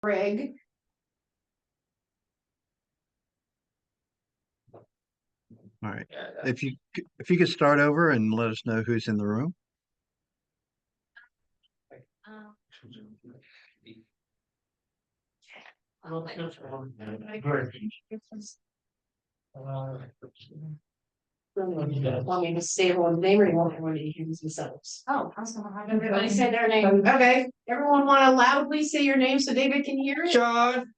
Greg. All right. If you could start over and let us know who's in the room. Want me to say everyone's name or you want everyone to introduce themselves? Oh, I was gonna have everybody say their name. Okay, everyone want to loudly say your name so David can hear it? John.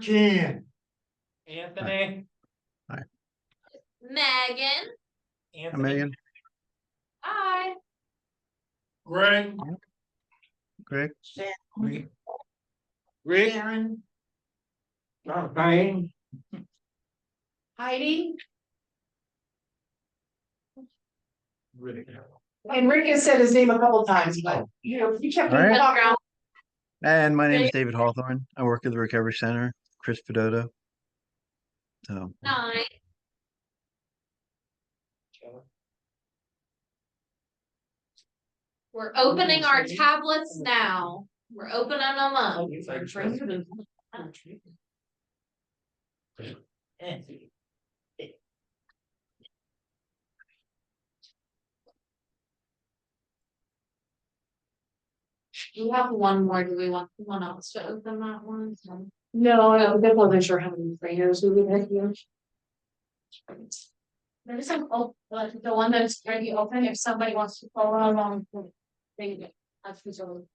Jan. Anthony. Hi. Megan. Hi, Megan. Hi. Greg. Greg. Rick. Sharon. Diane. Heidi. Rick. And Rick has said his name a couple times, but you know, you kept All right. talking. And my name is David Hawthorne. I work at the Recovery Center, Chris Pedotto. So. 9. We're opening our tablets now. We're opening them up. You have one more. Do we want someone else to open that one? No, I wasn't sure how many prayers we would have here. There's some, the one that's already open, if somebody wants to follow along.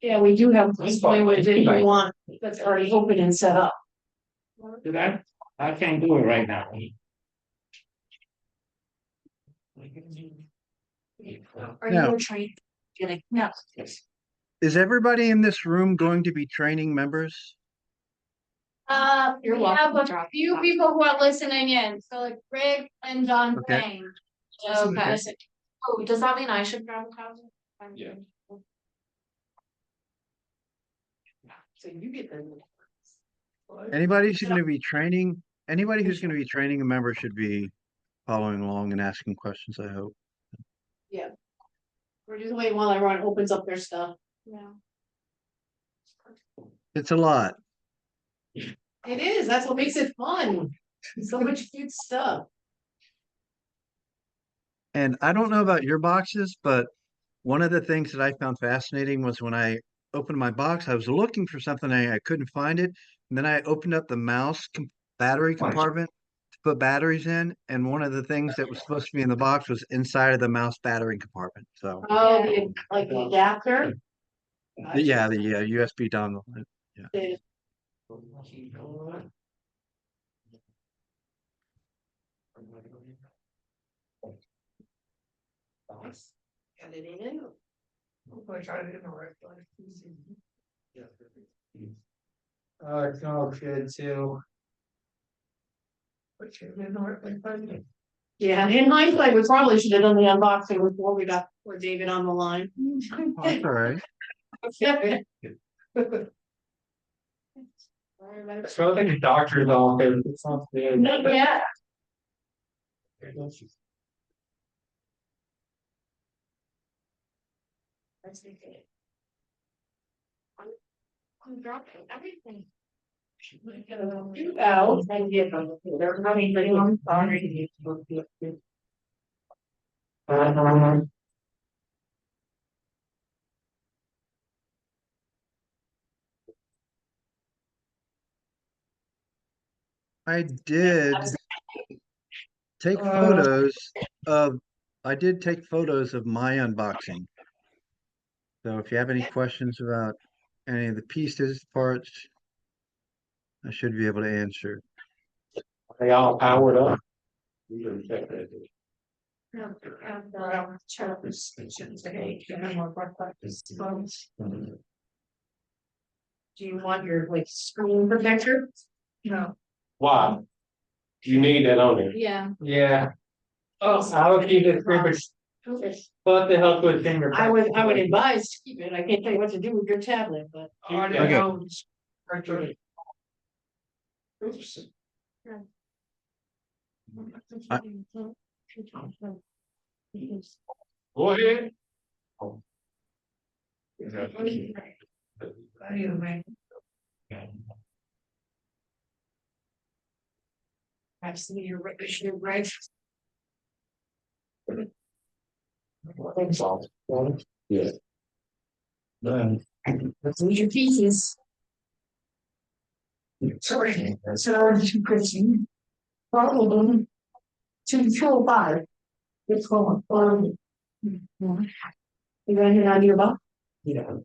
Yeah, we do have this one with it you want that's already open and set up. Did I can't do it right now. Are No. you trained? No. Is everybody in this room going to be training members? You're We have welcome. a few people who are listening in, so like Greg and John Okay. Payne. Okay. Oh, does that mean I should grab a tablet? Yeah. So you get them. Anybody who's going to be training a member should be following along and asking questions, I hope. Yeah. We're just waiting while everyone opens up their stuff. Yeah. It's a lot. It is, that's what makes it fun. So much cute stuff. And I don't know about your boxes, but one of the things that I found fascinating was when I opened my box, I was looking for something I couldn't find it. And then I opened up the battery compartment to put batteries in. And one of the things that was supposed to be in the box was inside of the mouse battery compartment. So, Oh, like the adapter? yeah, the USB dongle. Yeah. Got it in. I tried it in the right place. It's all good too. But you're in the right place. Yeah, in hindsight, we probably should have done the unboxing before we got for David on the line. Oh, that's all right. It's probably like a doctor's office. It's not good. Yeah. I'm dropping everything. Out and get them. They're coming pretty on. Sorry. I did take photos of my unboxing. So if you have any questions about any of the pieces, parts, I should be able to answer. They all powered up. Do you want your like screen protector? No. Wow. You need that on there. Yeah. Yeah. Oh, I would keep it privileged. But to help with finger. I would advise to keep it. I can't tell you what to do with your tablet, but. Okay. Go ahead. I've seen your right. Yeah. Then. Let's leave your pieces. Sorry, so two Christian. Problem. 205. It's going. You gonna hit on your box? Yeah.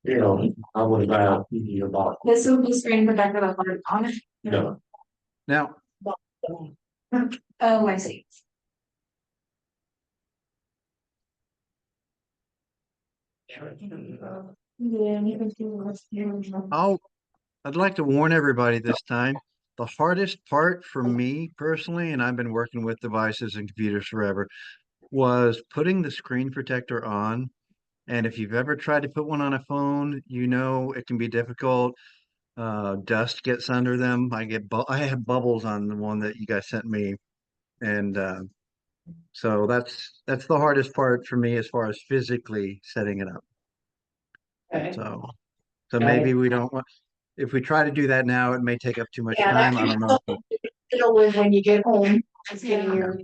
You know, I would have your box. This will be screen protected on it. No. Now, Oh, I see. I'd like to warn everybody this time. The hardest part for me personally, and I've been working with devices and computers forever, was putting the screen protector on. And if you've ever tried to put one on a phone, you know it can be difficult. Dust gets under them. I have bubbles on the one that you guys sent me, and so that's the hardest part for me as far as physically setting it up. Okay. So maybe we don't want. If we try to do that now, it may take up too much Yeah, time. I don't know. Deal with when you get home, it's getting your,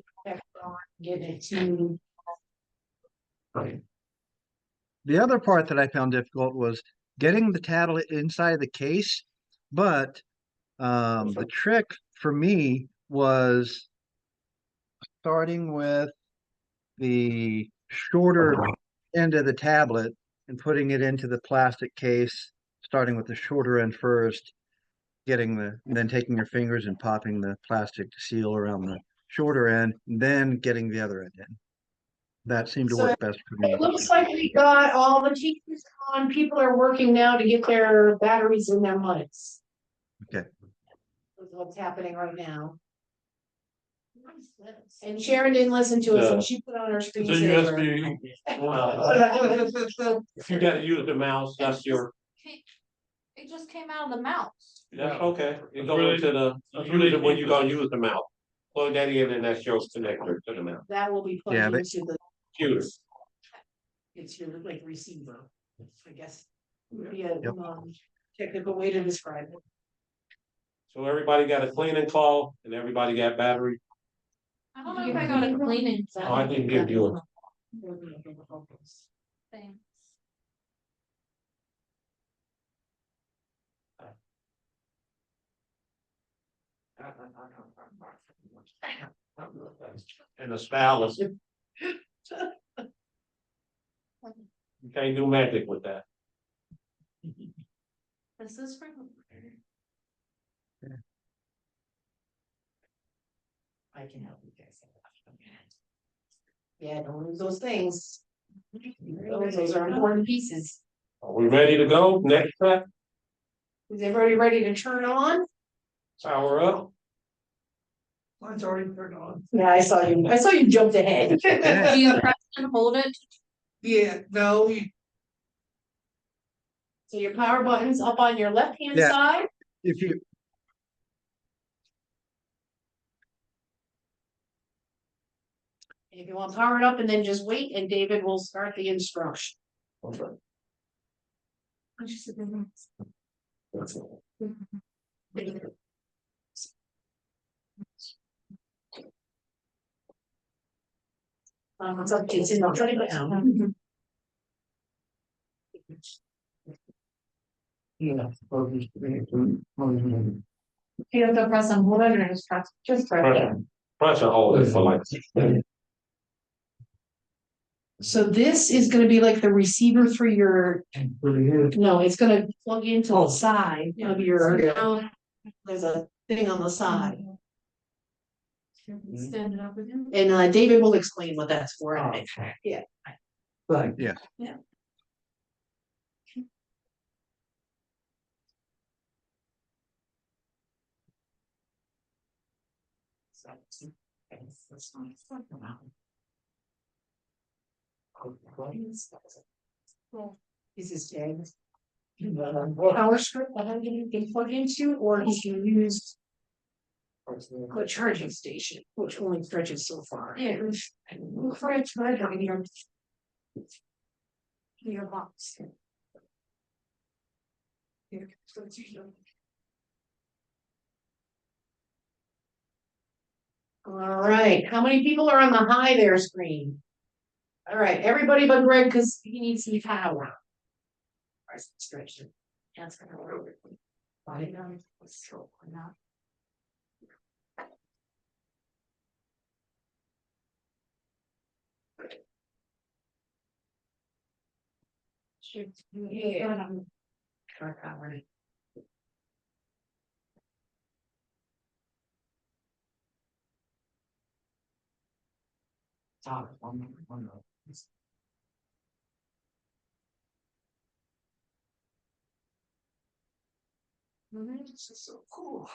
getting it to. The other part that I found difficult was getting the tablet inside the case, but the trick for me was starting with the shorter end of the tablet and putting it into the plastic case, starting with the shorter end first, and then taking your fingers and popping the plastic seal around the shorter end, and then getting the other end in. That seemed to So work best for me. it looks like we got all the teachers on, people are working now to get their batteries in their mics. Okay. That's what's happening right now. And Sharon didn't listen to us and she put on her screen. It's a USB. If you gotta use the mouse, that's your, It just came out of the mouse. that's okay. You go into use it when you gonna use the mouse. Plug that in and that's your connector to the mouse. That will be plugged Yeah, into the, Computer. it's your like receiver, I guess. Would be a Yep. technical way to describe it. So everybody got a cleaning cloth and everybody got battery. I don't know if I got a cleaning. Oh, I didn't give you a. Thanks. And a stylus. You can't do magic with that. This is for. I can help you guys. Yeah, don't lose those things. Those are important pieces. Are we ready to go? Next step, Is everybody ready to turn on? power up. Mine's already turned on. Yeah, I saw you jumped ahead. Do you press and hold it? Yeah, no. So your power button's up on your left-hand Yeah. side. If you If you want to power it up and then just wait and David will start the instruction. It's up to you, I'll turn it down. Yeah. You have to press and hold it or just press it. Press and hold it for like. So this is gonna be like the receiver for your, no, it's gonna plug into the side of your, there's a thing on the side. Stand it up again. And David will explain what that's for. Yeah. Right. Yeah. Yeah. This is James. Power strip that you can plug into, or he can use a charging station, which only stretches so far. Yeah. Your box. Here, so it's usually- All right, how many people are on the hi there screen? All right, everybody but Greg, because he needs some power. Stretch it. That's gonna work. Body down, stroke or not. Shoot, yeah. Dark hour. This is so cool.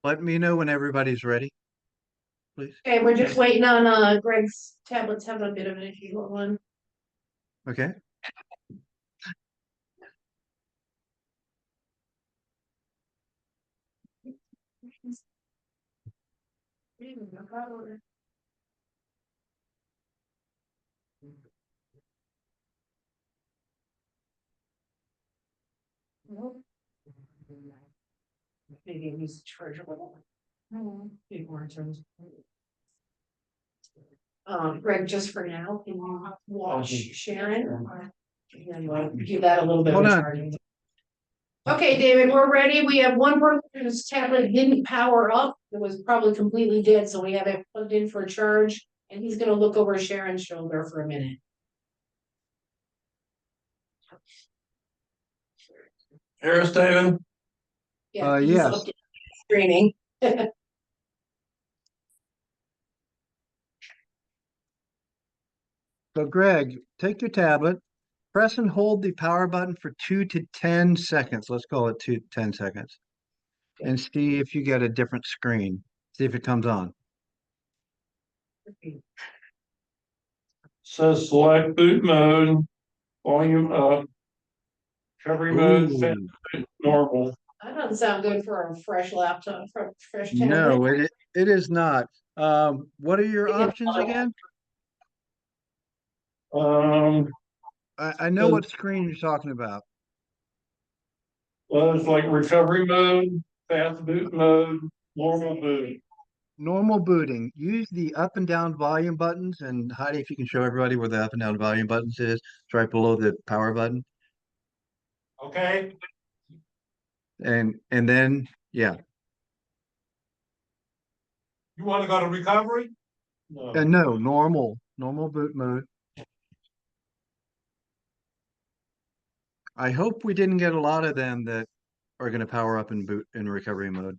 Let me know when everybody's ready, please. Okay, we're just waiting on Greg's tablets having a bit of an issue with one. Okay. Maybe it needs to charge a little. Big more turns. Greg, just for now, can you watch Sharon? And then we'll give that a little bit of Hold a on. charging. Okay, David, we're ready. We have one person whose tablet didn't power up. It was probably completely dead, so we have it plugged in for a charge. And he's gonna look over Sharon's shoulder for a minute. Harris, David? Yeah, he's Yes. up to screening. So Greg, take your tablet, press and hold the power button for 2 to 10 seconds. Let's call it 2 to 10 seconds. And see if you get a different screen. See if it comes on. Says select boot mode, volume up. Recovery mode, Ooh. fast boot, normal. That doesn't sound good for a fresh laptop, for a fresh No, tablet. it is not. What are your options again? Um, I know what screen you're talking about. well, it's like recovery mode, fast boot mode, normal boot. Normal booting. Use the up and down volume buttons, and Heidi, if you can show everybody where the up and down volume buttons is, it's right below the power button. Okay, And then yeah. you wanna go to recovery? No. No, normal boot mode. I hope we didn't get a lot of them that are going to power up in boot in recovery mode.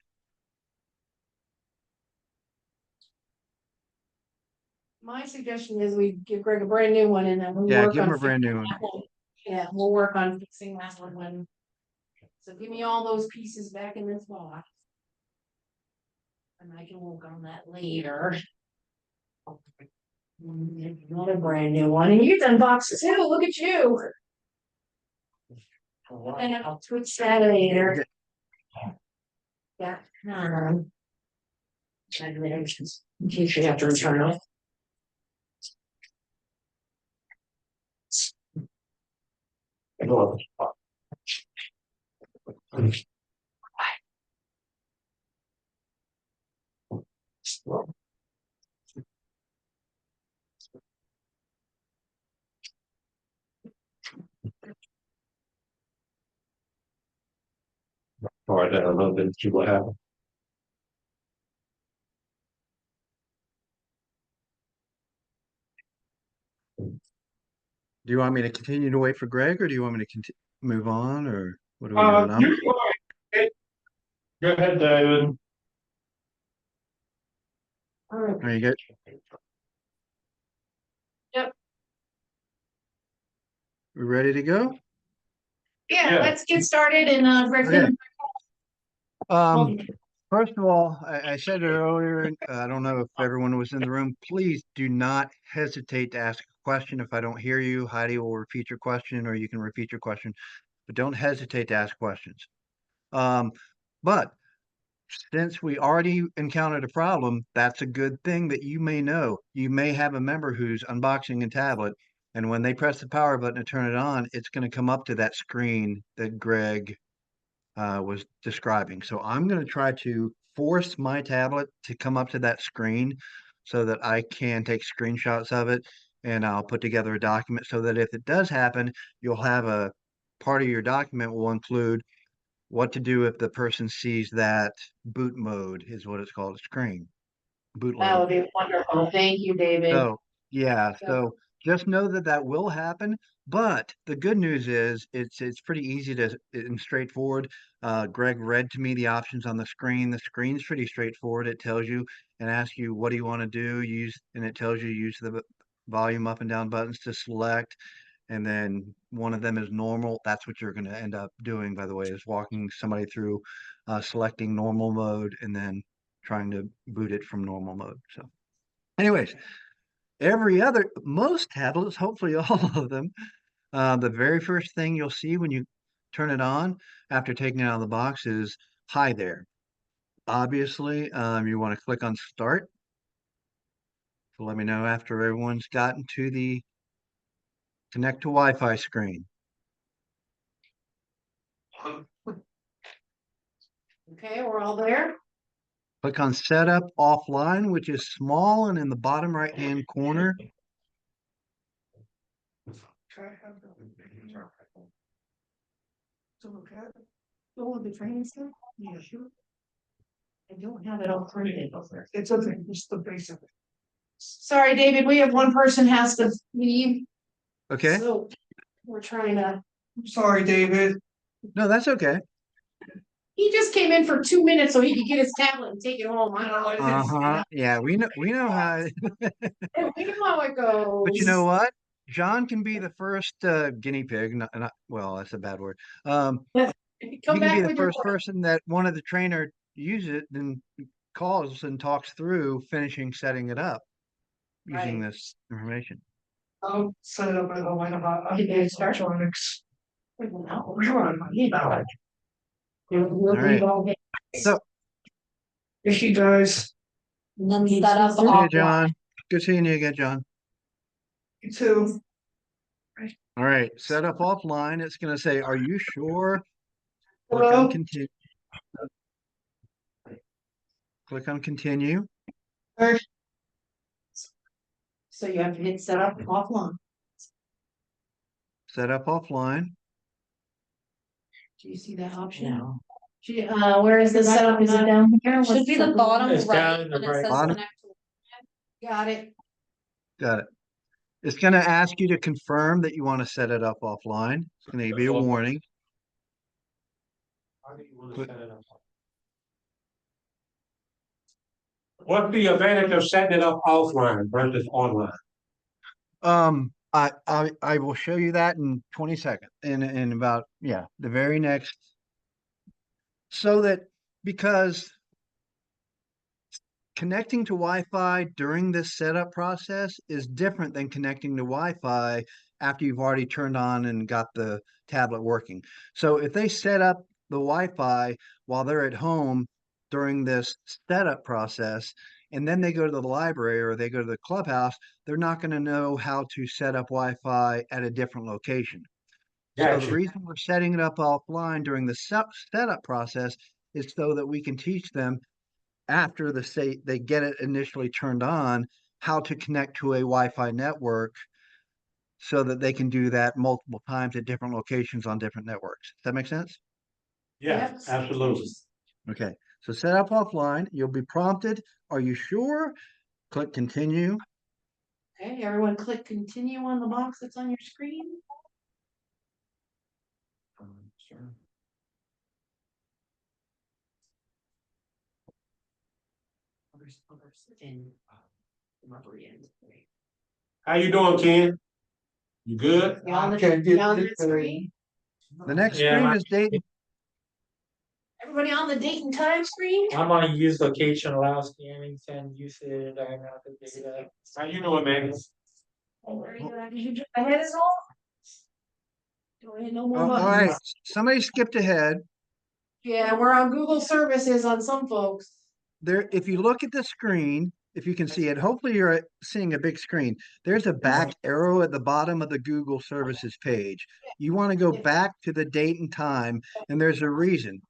My suggestion is we give Greg a brand new one and then we'll Yeah, work give on him a brand new one. fixing that one. Yeah, we'll work on fixing that one when. So give me all those pieces back in this box. And I can work on that later. Another brand new one, and you've done boxes too, look at you. And I'll switch that later. Yeah. In case you have to return it. All right, I don't know, then see what happens. Do you want me to continue to wait for Greg, or do you want me to move on, or what are we doing? You go ahead. Go ahead, David. Are you good? Yep. We ready to go? Yeah, Yeah. let's get started and Greg Okay. can. First of all, I said it earlier, I don't know if everyone was in the room. Please do not hesitate to ask a question. If I don't hear you, Heidi will repeat your question, or you can repeat your question, but don't hesitate to ask questions. But since we already encountered a problem, that's a good thing that you may know. You may have a member who's unboxing a tablet, and when they press the power button to turn it on, it's going to come up to that screen that Greg was describing. So I'm going to try to force my tablet to come up to that screen so that I can take screenshots of it, and I'll put together a document so that if it does happen, you'll have a part of your document will include what to do if the person sees that boot mode is what it's called, screen That bootloader. would be wonderful. Thank you, David. So yeah, Yeah. so just know that that will happen. But the good news is it's pretty easy to and straightforward. Greg read to me the options on the screen. The screen's pretty straightforward. It tells you and asks you what do you want to do. And it tells you use the volume up and down buttons to select. And then one of them is normal. That's what you're going to end up doing, by the way, is walking somebody through selecting normal mode and then trying to boot it from normal mode. So, anyways, most tablets, hopefully all of them, the very first thing you'll see when you turn it on after taking it out of the box is hi there. Obviously, you want to click on start. So let me know after everyone's gotten to the connect to Wi-Fi screen. Okay, we're all there. Click on setup offline, which is small and in the bottom right-hand corner. Oh, the training stuff? Yeah, sure. I don't have it all printed. It's okay, just the basic. Sorry, David, we have one person has to leave, Okay. so we're trying to. Sorry, David. No, that's okay. He just came in for 2 minutes so he could get his tablet and take it home. I don't know what it is. Uh-huh. Yeah, we know how. We know how it goes. But you know what? John can be the first guinea pig. Well, that's a bad word. Come You can be back the with your first person that wanted the trainer use it, then calls and talks through finishing setting it up using Right. this information. I'll set it up at home. I know how to do electronics. All right. So, If she does. And then set up see you, offline. John. Good seeing you again, John. You too. All right, set up offline. It's going to say, "Are you sure?" Click Hello? on continue. Click on continue. So you have to hit set up offline. Set up offline. Do you see that option? No. Where is the setup? Is it down here? Should be the bottom It's down right in the when it right says bottom. connect. Got it. Got it. It's going to ask you to confirm that you want to set it up offline. It's going to give you a warning. What's the advantage of setting it up offline versus online? I will show you that in 20 seconds. In about the very next. So that because connecting to Wi-Fi during this setup process is different than connecting to Wi-Fi after you've already turned on and got the tablet working. So if they set up the Wi-Fi while they're at home during this setup process, and then they go to the library or they go to the clubhouse, they're not going to know how to set up Wi-Fi at a different location. So the Gotcha. reason we're setting it up offline during the setup process is so that we can teach them after they get it initially turned on, how to connect to a Wi-Fi network so that they can do that multiple times at different locations on different networks. Does that make sense? Yeah, Yes. absolutely. Okay, so set up offline, you'll be prompted, are you sure? Click continue. Okay, everyone click continue on the box that's on your screen. Sure. And rubber end. How you doing, Ken? You good? You on the screen? The next Yeah, screen is date. Everybody on the date and time screen? I'm on use location, allow scanning, send usage, diagnostic data. How you doing, man? Where are you at? Did you jump ahead at all? Do I hit no more All right, buttons? somebody skipped ahead. Yeah, we're on Google services on some folks. There, if you look at the screen, if you can see it, hopefully you're seeing a big screen. There's a back arrow at the bottom of the Google services page. You want to go back to the date and time, and there's a reason.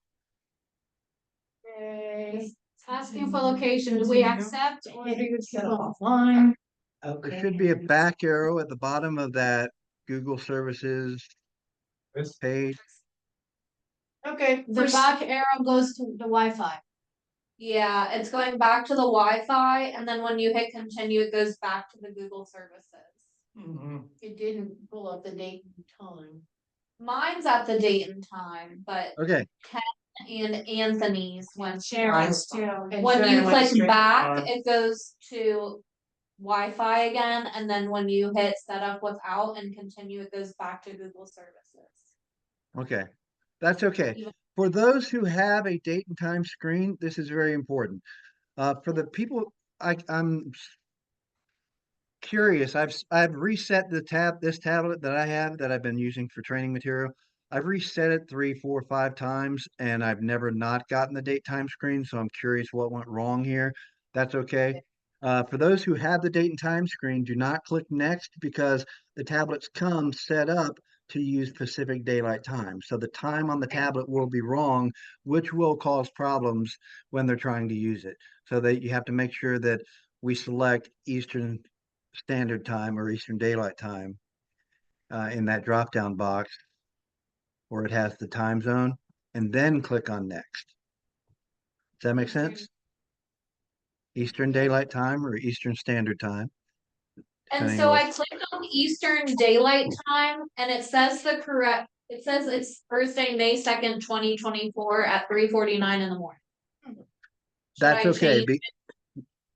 Okay. It's asking for location, do we accept or do you Get offline. There should be a back arrow at the bottom of that Google services page. Okay, the back arrow goes to the Wi-Fi? Yeah, it's going back to the Wi-Fi, and then when you hit continue, it goes back to the Google services. it didn't pull up the date and time. Mine's at the date and time, but Okay, and Anthony's when Sharon's too. And when you Sharon went click straight back, on. it goes to Wi-Fi again, and then when you hit setup without and continue, it goes back to Google services. okay. That's okay. Even- For those who have a date and time screen, this is very important. For the people, I'm curious. I've reset this tablet that I have that I've been using for training material. I've reset it 3, 4, 5 times, and I've never not gotten the date time screen. So I'm curious what went wrong here. That's okay. For those who have the date and time screen, do not click next because the tablets come set up to use Pacific Daylight Time. So the time on the tablet will be wrong, which will cause problems when they're trying to use it. So that you have to make sure that we select Eastern Standard Time or Eastern Daylight Time in that drop down box where it has the time zone, and then click on next. Does that make sense? Eastern Daylight Time or Eastern Standard Time. And depending so on I clicked on Eastern Daylight Time, and it says it says it's Thursday, May 2nd, 2024 at 3:49 in the morning. Should That's I okay. change?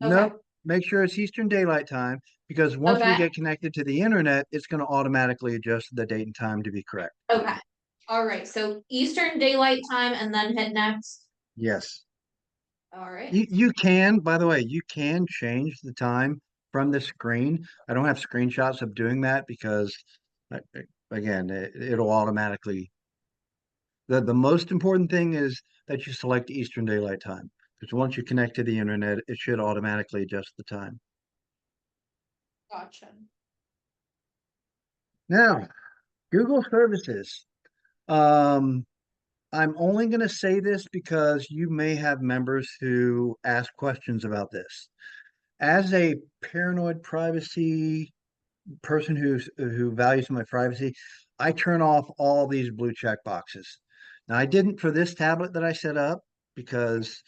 No, Okay. make sure it's Eastern Daylight Time because once we Okay. get connected to the internet, it's going to automatically adjust the date and time to be correct. Okay. All right. So Eastern Daylight Time and then hit next. Yes. All right. You can, by the way, you can change the time from the screen. I don't have screenshots of doing that because, again, it'll automatically. The most important thing is that you select Eastern Daylight Time because once you connect to the internet, it should automatically adjust the time. Gotcha. Now, Google services. Um, I'm only going to say this because you may have members who ask questions about this. As a paranoid privacy person who values my privacy, I turn off all these blue check boxes. Now, I didn't for this tablet that I set up because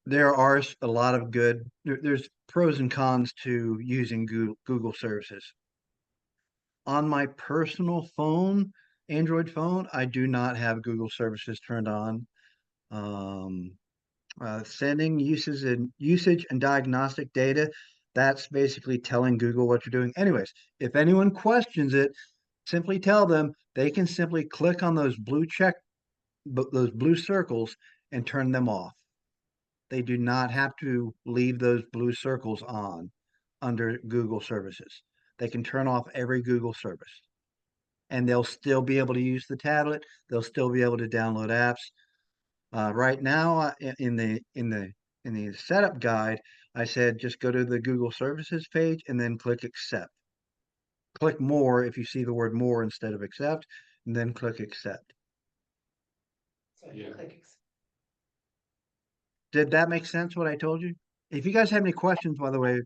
there are a lot of there's pros and cons to using Google services. On my personal phone, Android phone, I do not have Google services turned on. Um, Sending usage and diagnostic data. That's basically telling Google what you're doing. Anyways, if anyone questions it, simply tell them they can simply click on those those blue circles and turn them off. They do not have to leave those blue circles on under Google services. They can turn off every Google service and they'll still be able to use the tablet. They'll still be able to download apps. Right now, in the setup guide, I said just go to the Google Services page and then click Accept. Click More if you see the word More instead of Accept, and then click Accept. So Yeah. click Did that make sense? What I told you? If you guys have any questions, by the way,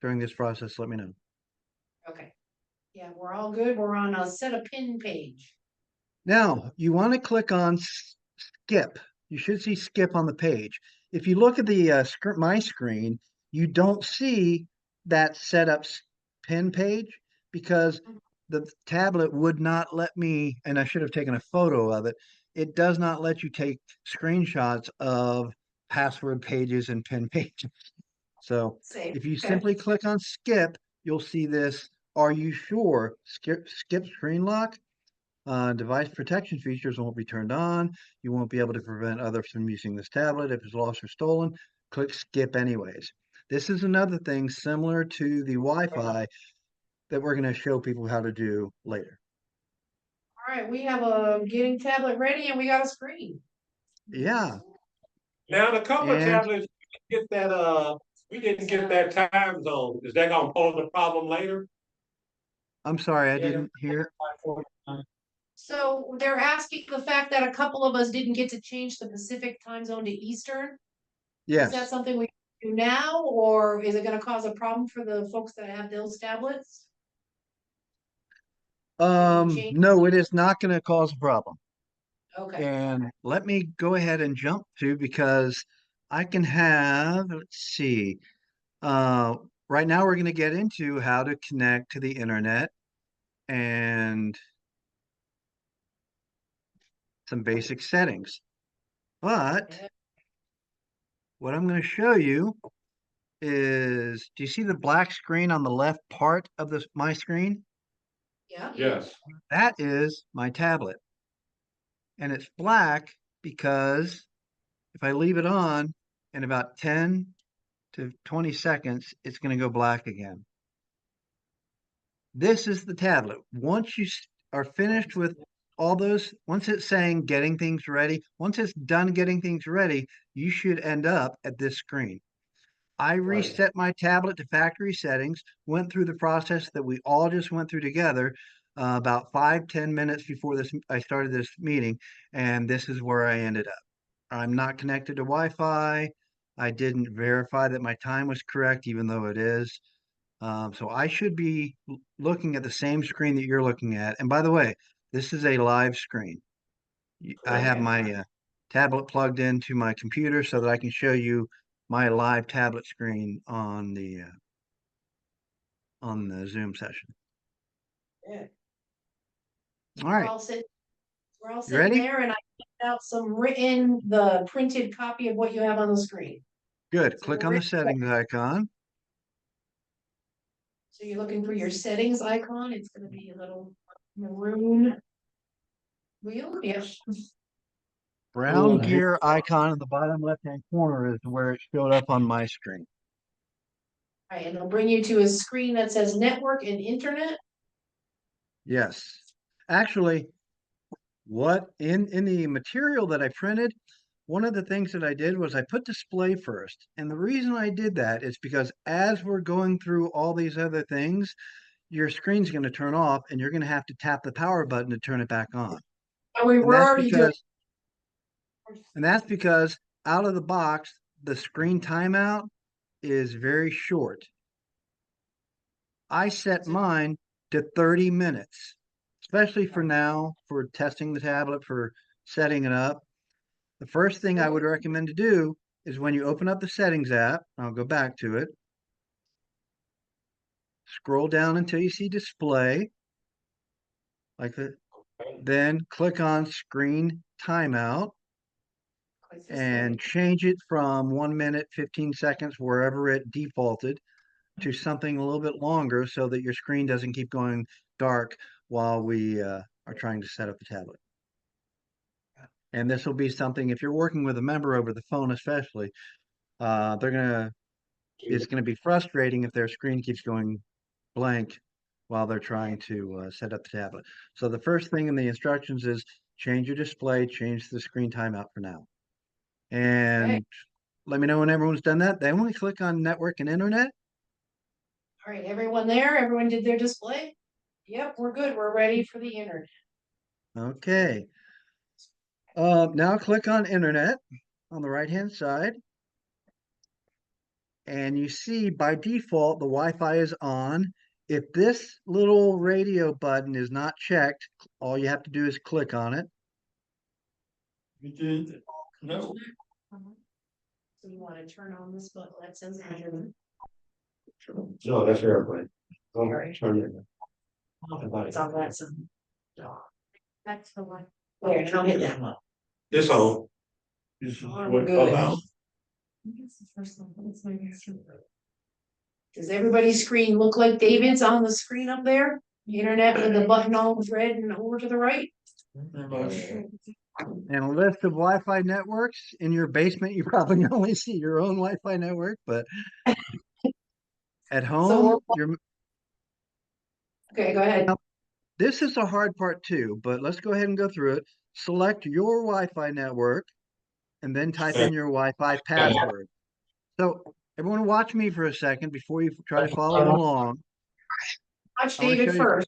during this process, let me know. okay. Yeah, we're all good. We're on a set a pin page. Now you want to click on Skip. You should see Skip on the page. If you look at the my screen, you don't see that setup pin page because the tablet would not let me, and I should have taken a photo of it. It does not let you take screenshots of password pages and pin pages. So Save. if you Okay. simply click on Skip, you'll see this. Are you sure? Skip screen lock. Device protection features won't be turned on. You won't be able to prevent others from using this tablet if it's lost or stolen. Click skip anyways. This is another thing similar to the Wi-Fi that we're going to show people how to do later. All right, we have a getting tablet ready and we got a screen. Yeah, Now, the couple of And- tablets, we didn't get that time zone. Is that gonna pose a problem later? I'm sorry, I Yeah. didn't hear. So they're asking the fact that a couple of us didn't get to change the Pacific time zone to Eastern. Is that Yes, something we do now, or is it gonna cause a problem for the folks that have those tablets? change- no, it is not gonna cause a problem. Okay, And let me go ahead and jump to because I can have, let's see. Right now we're gonna get into how to connect to the internet and some basic settings. But Yeah. what I'm gonna show you is, do you see the black screen on the left part of my screen? yeah. Yes. That is my tablet. And it's black because if I leave it on in about 10 to 20 seconds, it's going to go black again. This is the tablet. Once you are finished with all those, once it's saying getting things ready, once it's done getting things ready, you should end up at this screen. I reset my tablet to factory settings, went through the process that we all just went through together about 5-10 minutes before I started this meeting, and this is where I ended up. I'm not connected to Wi-Fi. I didn't verify that my time was correct, even though it is. So I should be looking at the same screen that you're looking at. And by the way, this is a live screen. I have my tablet plugged into my computer so that I can show you my live tablet screen on the Zoom session. Yeah. All We're right, all sitting, we're all You sitting ready? there and I printed out the printed copy of what you have on the screen. good. So Click we're on the ready to go. settings icon. So you're looking for your settings icon, it's gonna be a little maroon wheel, yes. Brown gear icon in the bottom left-hand corner is where it showed up on my screen. All right, and it'll bring you to a screen that says network and internet. Yes. Actually, what in the material that I printed, one of the things that I did was I put display first. And the reason I did that is because as we're going through all these other things, your screen's going to turn off and you're going to have to tap the power button to turn it back on. Oh, we're And that's already doing. because out of the box, the screen timeout is very short. I set mine to 30 minutes, especially for now, for testing the tablet, for setting it up. The first thing I would recommend to do is when you open up the settings app, I'll go back to it, scroll down until you see display, like that, then click on screen timeout and change it from 1 minute, 15 seconds, wherever it defaulted, to something a little bit longer so that your screen doesn't keep going dark while we are trying to set up the tablet. And this will be something, if you're working with a member over the phone especially, it's gonna be frustrating if their screen keeps going blank while they're trying to set up the tablet. So the first thing in the instructions is change your display, change the screen timeout for now. And let me know when everyone's done that. Then when we click on network and internet, All right, everyone there, everyone did their display? Yep, we're good, we're ready for the internet. okay. Now click on internet on the right-hand side. And you see by default, the Wi-Fi is on. If this little radio button is not checked, all you have to do is click on it. We did, no, So you wanna turn on this button that says internet? No, that's airplane. Sorry. Turn it. It's on that side. That's the one. Where, don't hit that one. This on. this is Oh, what good. about, Does everybody's screen look like David's on the screen up there? The internet with the button all red and over to the right? very much. And a list of Wi-Fi networks in your basement. You probably only see your own Wi-Fi network, but at home, Okay, go ahead. this is the hard part too, but let's go ahead and go through it. Select your Wi-Fi network and then type in your Wi-Fi password. So everyone watch me for a second before you try to follow along. Watch I wanna show David you- first.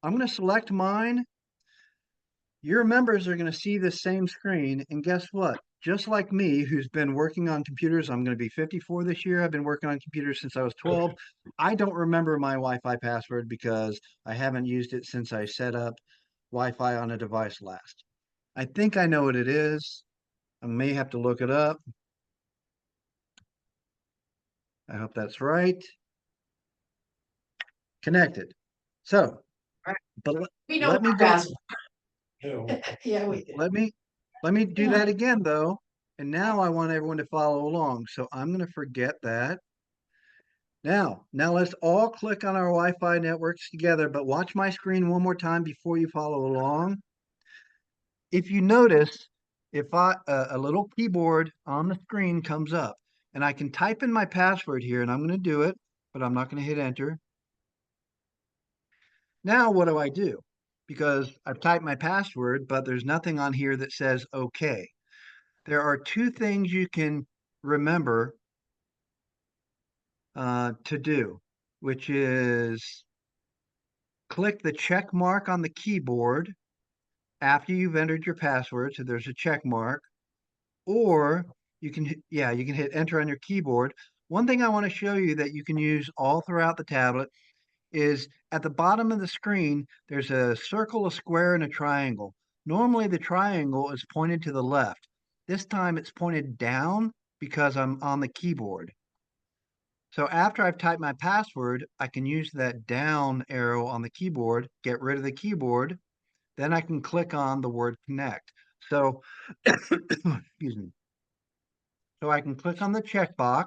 I'm going to select mine. Your members are going to see the same screen. And guess what? Just like me, who's been working on computers, I'm going to be 54 this year. I've been working on computers since I was 12. I don't remember my Wi-Fi password because I haven't used it since I set up Wi-Fi on a device last. I think I know what it is. I may have to look it up. I hope that's right. Connected. So, but We know let me our go. password. Yeah. Yeah, we did. Let me do that again though. And now I want everyone to follow along. So I'm going to forget that. Now let's all click on our Wi-Fi networks together, but watch my screen one more time before you follow along. If you notice, if a little keyboard on the screen comes up and I can type in my password here and I'm going to do it, but I'm not going to hit enter. Now what do I do? Because I've typed my password, but there's nothing on here that says okay. There are two things you can remember to do, which is click the check mark on the keyboard after you've entered your password. So there's a check mark, or you can hit enter on your keyboard. One thing I want to show you that you can use all throughout the tablet is at the bottom of the screen, there's a circle, a square, and a triangle. Normally the triangle is pointed to the left. This time it's pointed down because I'm on the keyboard. So after I've typed my password, I can use that down arrow on the keyboard, get rid of the keyboard, then I can click on the word connect. So, excuse me. So I can click on the checkbox.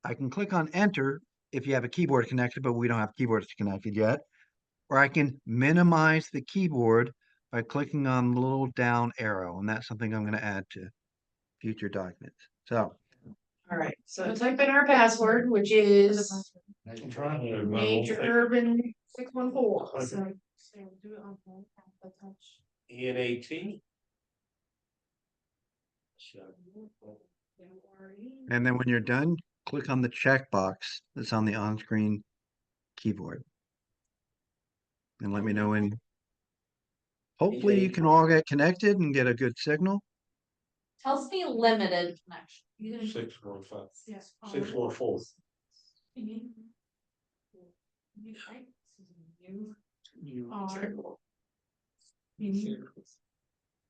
I can click on enter if you have a keyboard connected, but we don't have keyboards connected yet. Or I can minimize the keyboard by clicking on the little down arrow. And that's something I'm going to add to future documents. So All right, so type in our password, which is I'm trying to remember. Major Urban 614. So do it on phone, tap the touch. NAT. and then when you're done, click on the checkbox that's on the on-screen keyboard. And let me know when. Hopefully you can all get connected and get a good signal. Tells me limited connection. 615. Yes. 614.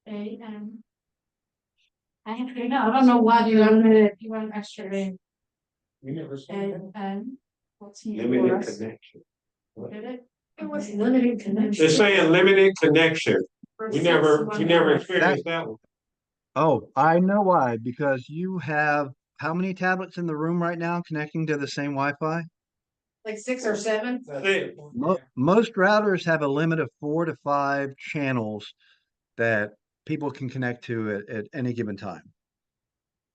A-N. I don't know why you want extra name. You never said A-N. What's he for limited us? connection. Did it? it was limited connection. It's saying limited connection. We never experienced That- that one. Oh, I know why, because you have how many tablets in the room right now connecting to the same Wi-Fi? Like 6 or 7. Most routers have a limit of 4 to 5 channels that people can connect to at any given time.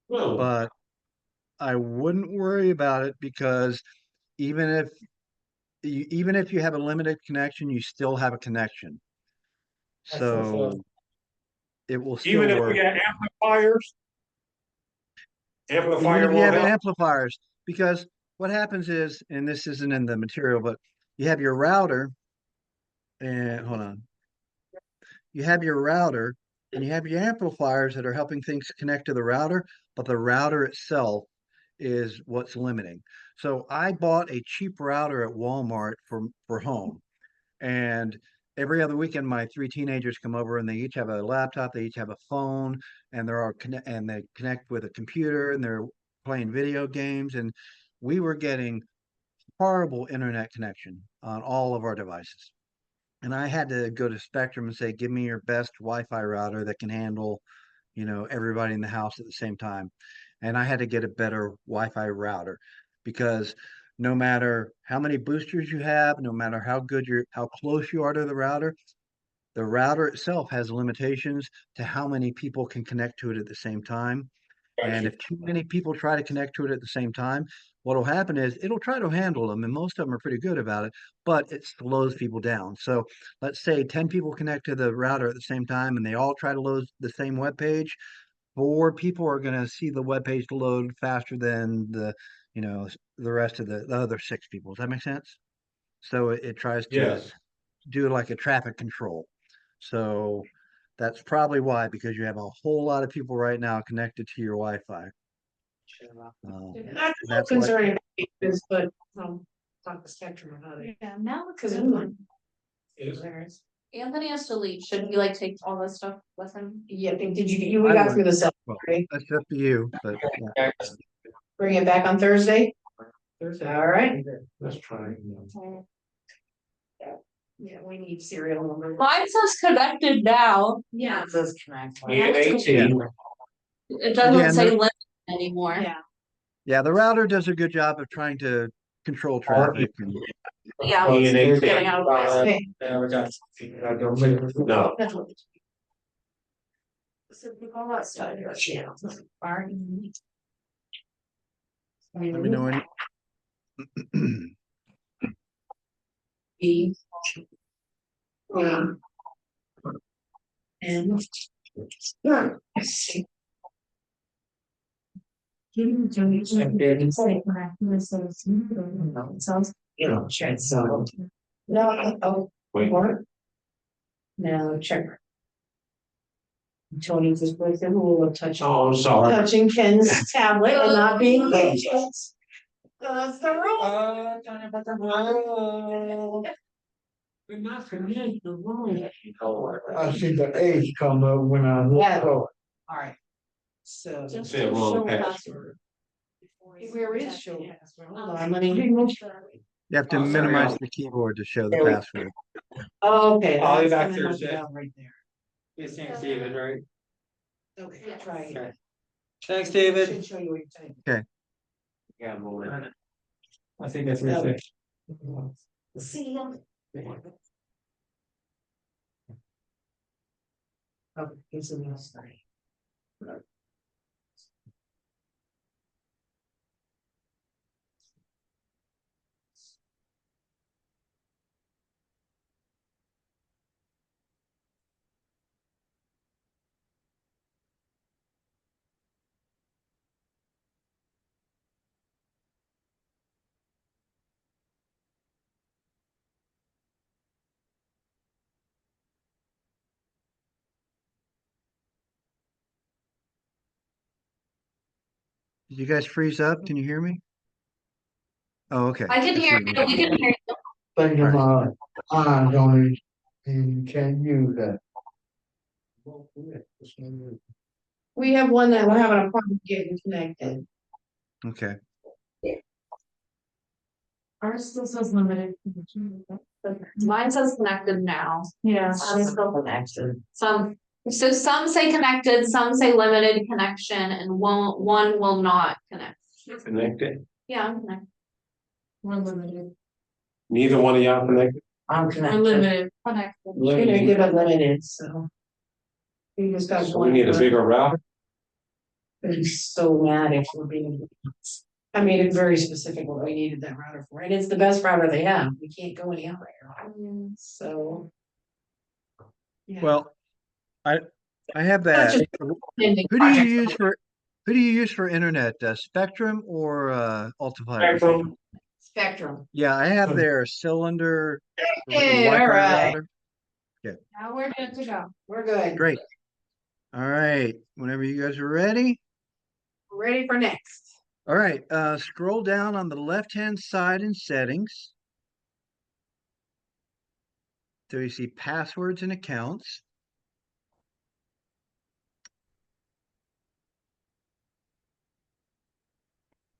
Well, But I wouldn't worry about it because even if you have a limited connection, you still have a connection. So it will still even if we work. got amplifiers. Even Amplifier if you will have help. amplifiers, because what happens is, and this isn't in the material, but you have your router, and hold on. You have your router and you have your amplifiers that are helping things connect to the router, but the router itself is what's limiting. So I bought a cheap router at Walmart for home. And every other weekend, my 3 teenagers come over and they each have a laptop, they each have a phone, and they connect with a computer and they're playing video games. And we were getting horrible internet connection on all of our devices. And I had to go to Spectrum and say, give me your best Wi-Fi router that can handle, everybody in the house at the same time. And I had to get a better Wi-Fi router because no matter how many boosters you have, no matter how close you are to the router itself has limitations to how many people can connect to it at the same time. And if too many people try to connect to it at the same time, what'll happen is it'll try to handle them, and most of them are pretty good about it, but it slows people down. So let's say 10 people connect to the router at the same time and they all try to load the same web page. 4 people are going to see the web page load faster than the rest of the other 6 people. Does that make sense? So it tries to Yes, do like a traffic control. So that's probably why, because you have a whole lot of people right now connected to your Wi-Fi. Not That's so what, concerning this, but talk to Spectrum about it. Yeah, now Because Anthony has to leave. Should we like take all this stuff with him? yeah, I think we I got would. through the stuff, well, right? that's up to you, but yeah. Bring it back on Thursday. All right. let's try. Yeah, we need serial numbers. Mine says connected now. Yeah, it says connect. And 18. It doesn't Again, say there- limit anymore. Yeah. Yeah, the router does a good job of trying to control traffic. And Yeah. And it's 18. getting out of the way. Yeah, we got. No, That's what. So we call that stuff. Yeah. let me know any. B. And. Let's see. No, check, so. No, oh, wait, what? No, check. Tony just broke the rule of touching. oh, I'm sorry. Touching Ken's tablet and not being patient. That's the rule. I see the age come up when I Yeah. look. Alright. So. Say a wrong password. Where is show password? Hold on, let me. You have to Oh, sorry, minimize I'll- the keyboard to show the There we- password. Okay. I'll be that's back gonna help Thursday. you out right there. It's St. David, right? Okay, try it. Okay. Thanks, David. Should show you what you're saying. Yeah, I'm over. I think that's what it is. See you. Oh, here's a new study. Did you guys freeze up? Can you hear me? Oh, okay. I can see hear you. you. We can hear you. Think of my eyes on it, and you can't use that. We have one that we're having a problem getting connected. Okay. Ours still says limited. Mine says connected now. Yeah. I'm still connected. So some say connected, some say limited connection, and one will not connect. Connected. Yeah, I'm connected. We're limited. Neither one of y'all connected? I'm connected. We're limited. Connected. Connected but limited, so. We just got So one. we need a bigger router? I'm so mad if we're being. I made it very specific what we needed that router for, and it's the best router they have. We can't go any other. So. Yeah. Well, I have Not that. just pending Who do you projects. use for internet? Spectrum or Altifiber? Spectrum. Spectrum. Yeah, I have their cylinder Hey, Wi-Fi all right. router. Now we're good to go. We're good. Great. All right. Whenever you guys are ready. We're ready for next. All right. Scroll down on the left-hand side in settings. So you see passwords and accounts.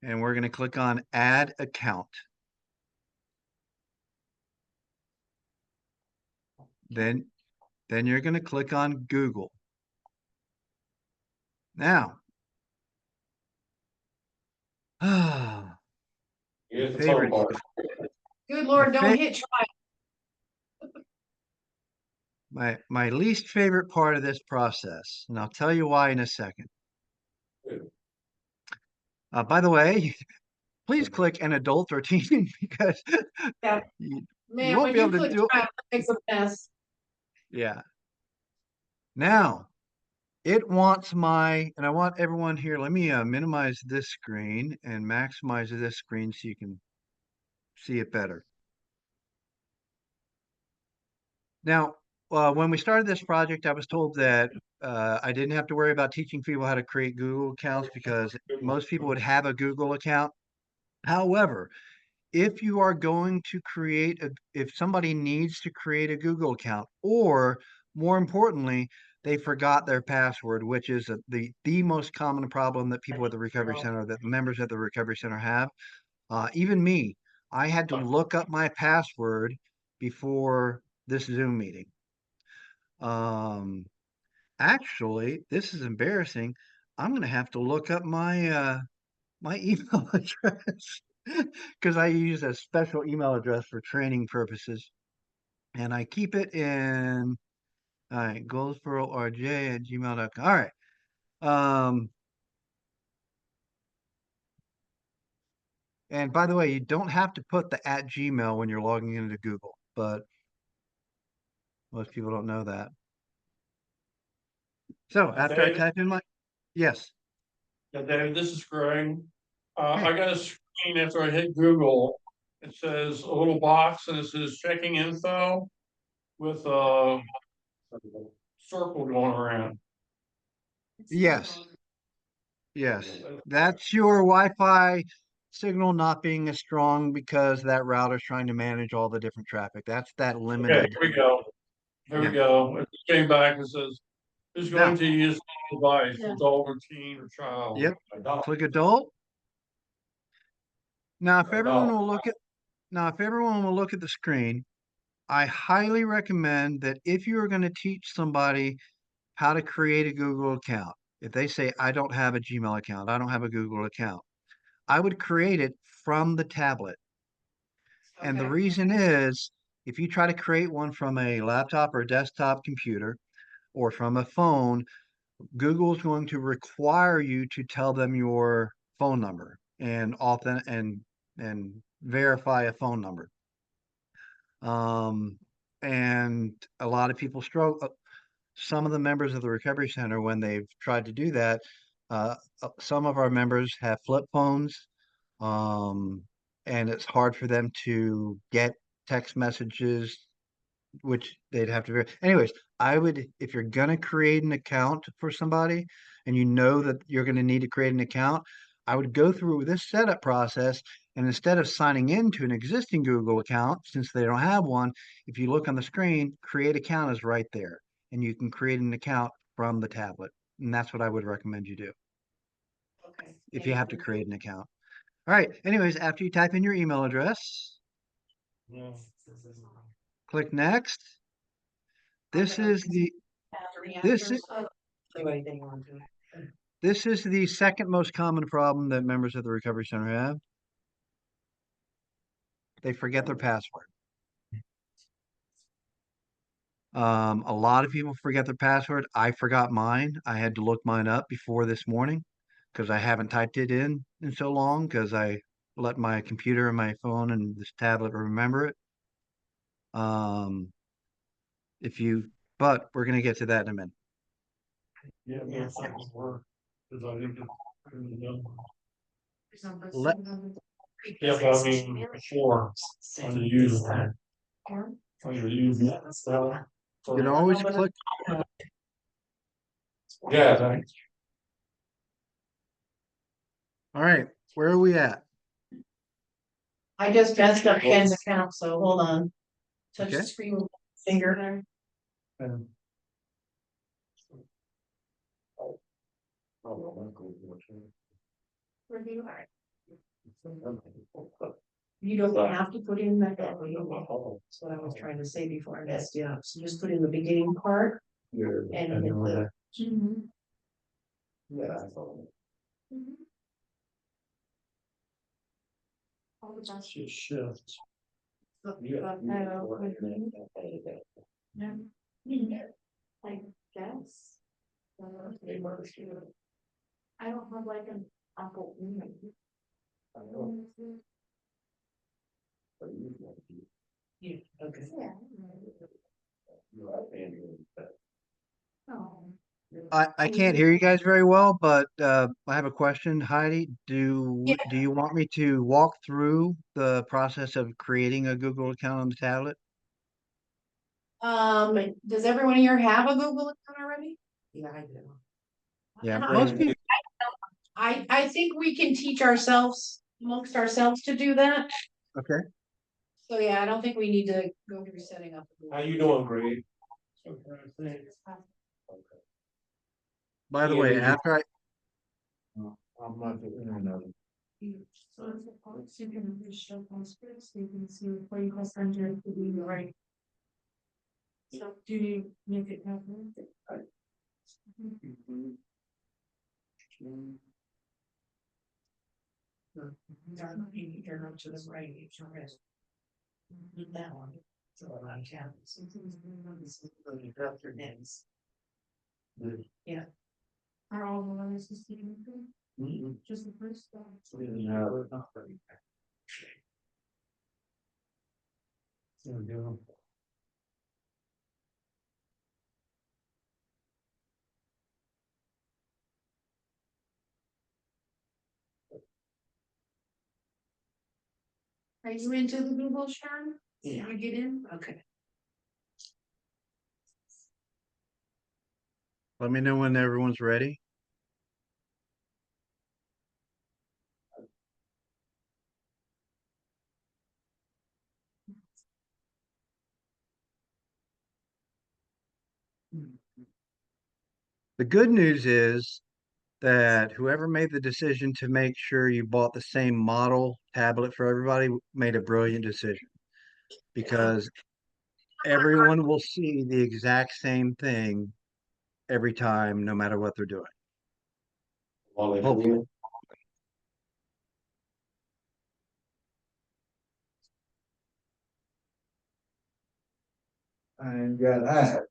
And we're going to click on add account. Then you're going to click on Google. Now, Here's the Favorite. fun part. Good Lord, don't hit try. my least favorite part of this process, and I'll tell you why in a second. By the way, please click an adult or teen because Yeah. you Man, won't when be you able to click do. try, it makes a mess. Yeah. Now, it wants and I want everyone here, let me minimize this screen and maximize this screen so you can see it better. Now, when we started this project, I was told that I didn't have to worry about teaching people how to create Google accounts because most people would have a Google account. However, if you are going to if somebody needs to create a Google account, or more importantly, they forgot their password, which is the most common problem that people at the recovery center, that members at the recovery center have. Even me, I had to look up my password before this Zoom meeting. Actually, this is embarrassing. I'm going to have to look up my email address because I use a special email address for training purposes, and I keep it in. All right, goldsboro@gmail.com. All right. And by the way, you don't have to put the @Gmail when you're logging into Google, but most people don't know that. So after I David? type in yes. Yeah, David, this is Greg. I got a screen after I hit Google. It says a little box and it says checking info with a circle going around. Yes. Yes, that's your Wi-Fi signal not being as strong because that router's trying to manage all the different traffic. That's that Okay, limited. here we go. Here Yeah. we go. It came back and says, who's going Now, to use the device, Yeah. adult or teen or child? yep, Adult. click adult. Now, if everyone Adult. will look at the screen, I highly recommend that if you are going to teach somebody how to create a Google account, if they say, I don't have a Gmail account, I don't have a Google account, I would create it from the tablet. And the Okay. reason is, if you try to create one from a laptop or desktop computer or from a phone, Google's going to require you to tell them your phone number and and verify a phone number. And a lot of people struggle. Some of the members of the recovery center, when they've tried to do that, some of our members have flip phones, and it's hard for them to get text messages, which they'd have to. Anyways, if you're gonna create an account for somebody, and you know that you're gonna need to create an account, I would go through this setup process, and instead of signing into an existing Google account, since they don't have one, if you look on the screen, create account is right there, and you can create an account from the tablet, and that's what I would recommend you do Okay. if you have to create an account. All right. Anyways, after you type in your email address, click next. This is the this is Do anything on to it. This is the second most common problem that members of the recovery center have. They forget their password. A lot of people forget their password. I forgot mine. I had to look mine up before this morning because I haven't typed it in so long because I let my computer and my phone and this tablet remember it. But we're going to get to that in a minute. Yeah, that's not gonna work. 'Cause I think Let, yeah, but I mean, before, under user. Under user. you can always click. Yeah, thanks. Oh. All right, where are we at? I just messed up Ken's account, so hold on. Touch Okay. the screen with my finger. Where you are. You don't have to put in that. That's what I was trying to say before I messed you up. So just put in the beginning part. And hit the. Mhm. Mhm. All the best. Shift. Yeah. I guess. I don't have like an Apple. Yeah, okay. I can't hear you guys very well, but I have a question, Heidi. Yeah. Do you want me to walk through the process of creating a Google account on the tablet? Does everyone here have a Google account already? Yeah, I do. Yeah, And most people. I think we can teach ourselves, amongst ourselves to do that. Okay. So yeah, I don't think we need to go through setting up. a Google How you doing, Greg? By the way, Yeah. after I I'm not the internet. So it's a policy, you can just show on screen, so you can see where you press enter to be right. So do you make it happen? You turn up to the right, you turn it. That one. So a lot of tabs. You drop your names. Yeah. Are all the others the same? Just the first one. Are you into the Google, Sharon? Yeah. You get in? Okay. let me know when everyone's ready. The good news is that whoever made the decision to make sure you bought the same model tablet for everybody made a brilliant decision because everyone will see the exact same thing every time, no matter what they're doing. Hopefully. I ain't got that.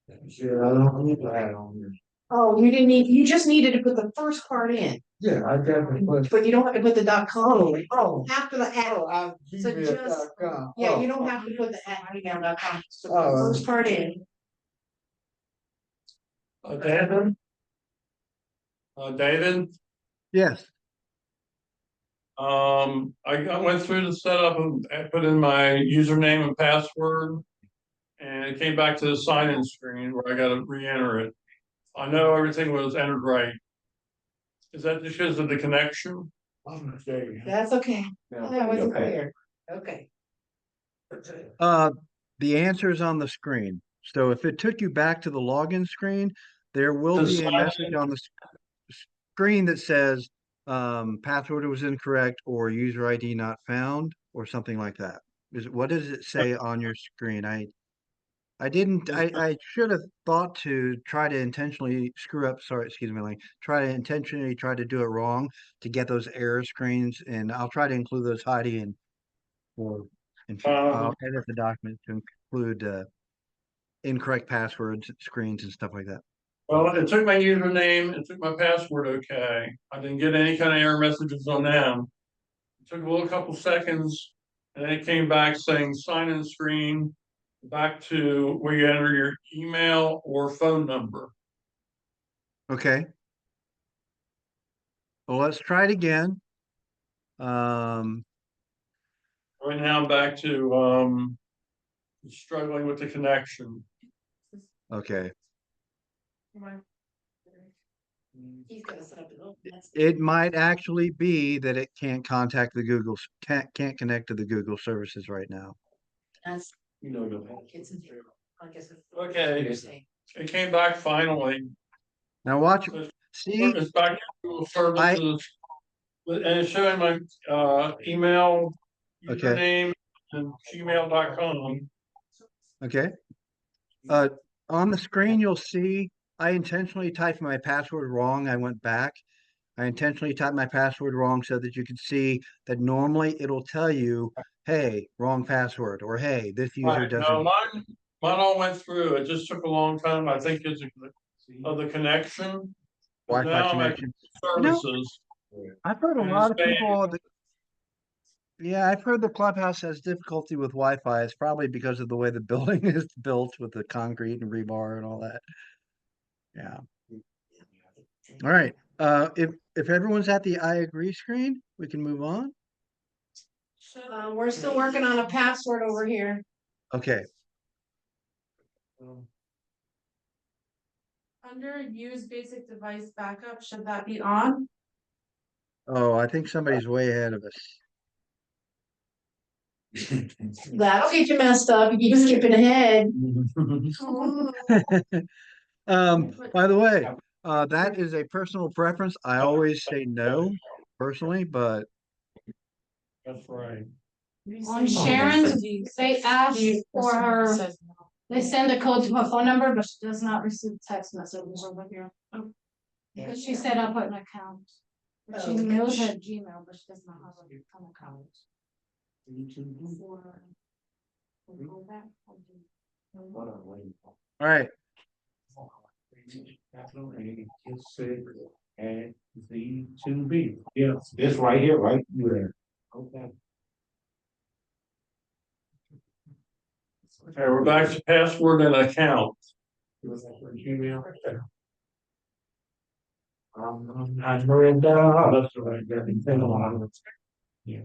Yeah, I don't need that on here. Oh, you just needed to put the first part in, Yeah, I got to put. but you don't have to put the .com. Oh. After the at. So just, Gmail.com. yeah, you don't have to put the at gmail.com. So put the Oh. first part in. David? David, Yes. I went through the setup and I put in my username and password. And it came back to the sign-in screen where I gotta re-enter it. I know everything was entered right. Is that just because of the connection? That's okay. Yeah. That wasn't Okay. clear. Okay. The answer is on the screen. So if it took you back to the login screen, there will The be a sign- message on the screen that says password was incorrect or user ID not found or something like that. What does it say on your screen? I should have thought to try to intentionally screw up, sorry, excuse me, like try to intentionally try to do it wrong to get those error screens, and I'll try to include those, Heidi, and I'll edit the document to include incorrect passwords, screens, and stuff like that. Well, it took my username, it took my password, okay. I didn't get any kind of error messages on them. It took a little couple seconds, and then it came back saying sign in screen, back to where you enter your email or phone number. Okay. Well, let's try it again. Right now I'm back to struggling with the connection. Okay. He's gonna set up his own. It might actually be that it can't contact the Google, can't connect to the Google services right now. That's. You know, I guess it's. Okay. It came back finally. Now watch, So see, it's back to Google services. And it's showing my email, Okay. username, and gmail.com. okay. On the screen, you'll see I intentionally typed my password wrong. I went back. I intentionally typed my password wrong so that you could see that normally it'll tell you, hey, wrong password, or hey, this user Right, doesn't. no, mine all went through. It just took a long time. I think it's of the connection. But Wi-Fi now I'm at connection. services. I've heard a And lot of say- people that, yeah, I've heard the clubhouse has difficulty with Wi-Fi. It's probably because of the way the building is built with the concrete and rebar and all that. Yeah. All right. If everyone's at the I agree screen, we can move on. We're still working on a password over here. Okay. Under use basic device backup, should that be on? Oh, I think somebody's way ahead of us. That'll get you messed up. You keep skipping ahead. By the way, that is a personal preference. I always say no personally, but That's right. On Sharon's, they asked for her, they send a code to her phone number, but she does not receive text messages over here. Because she set up an account. But she knows her Gmail, but she does not have an account. all right. And Z2B. Yes, this right here, right? Yeah. Okay. Okay, we're back to password and account. Gmail. I read that. That's right. Yeah.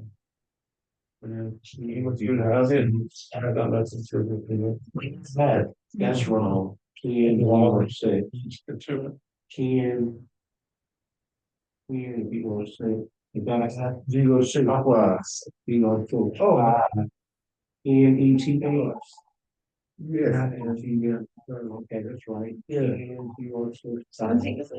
What you have in, I don't know. That's wrong. Ken Waller said, Ken. Ken, people say, you gotta have zero six plus, you know, to. Oh. NETS. Yeah. Okay, that's right. Yeah.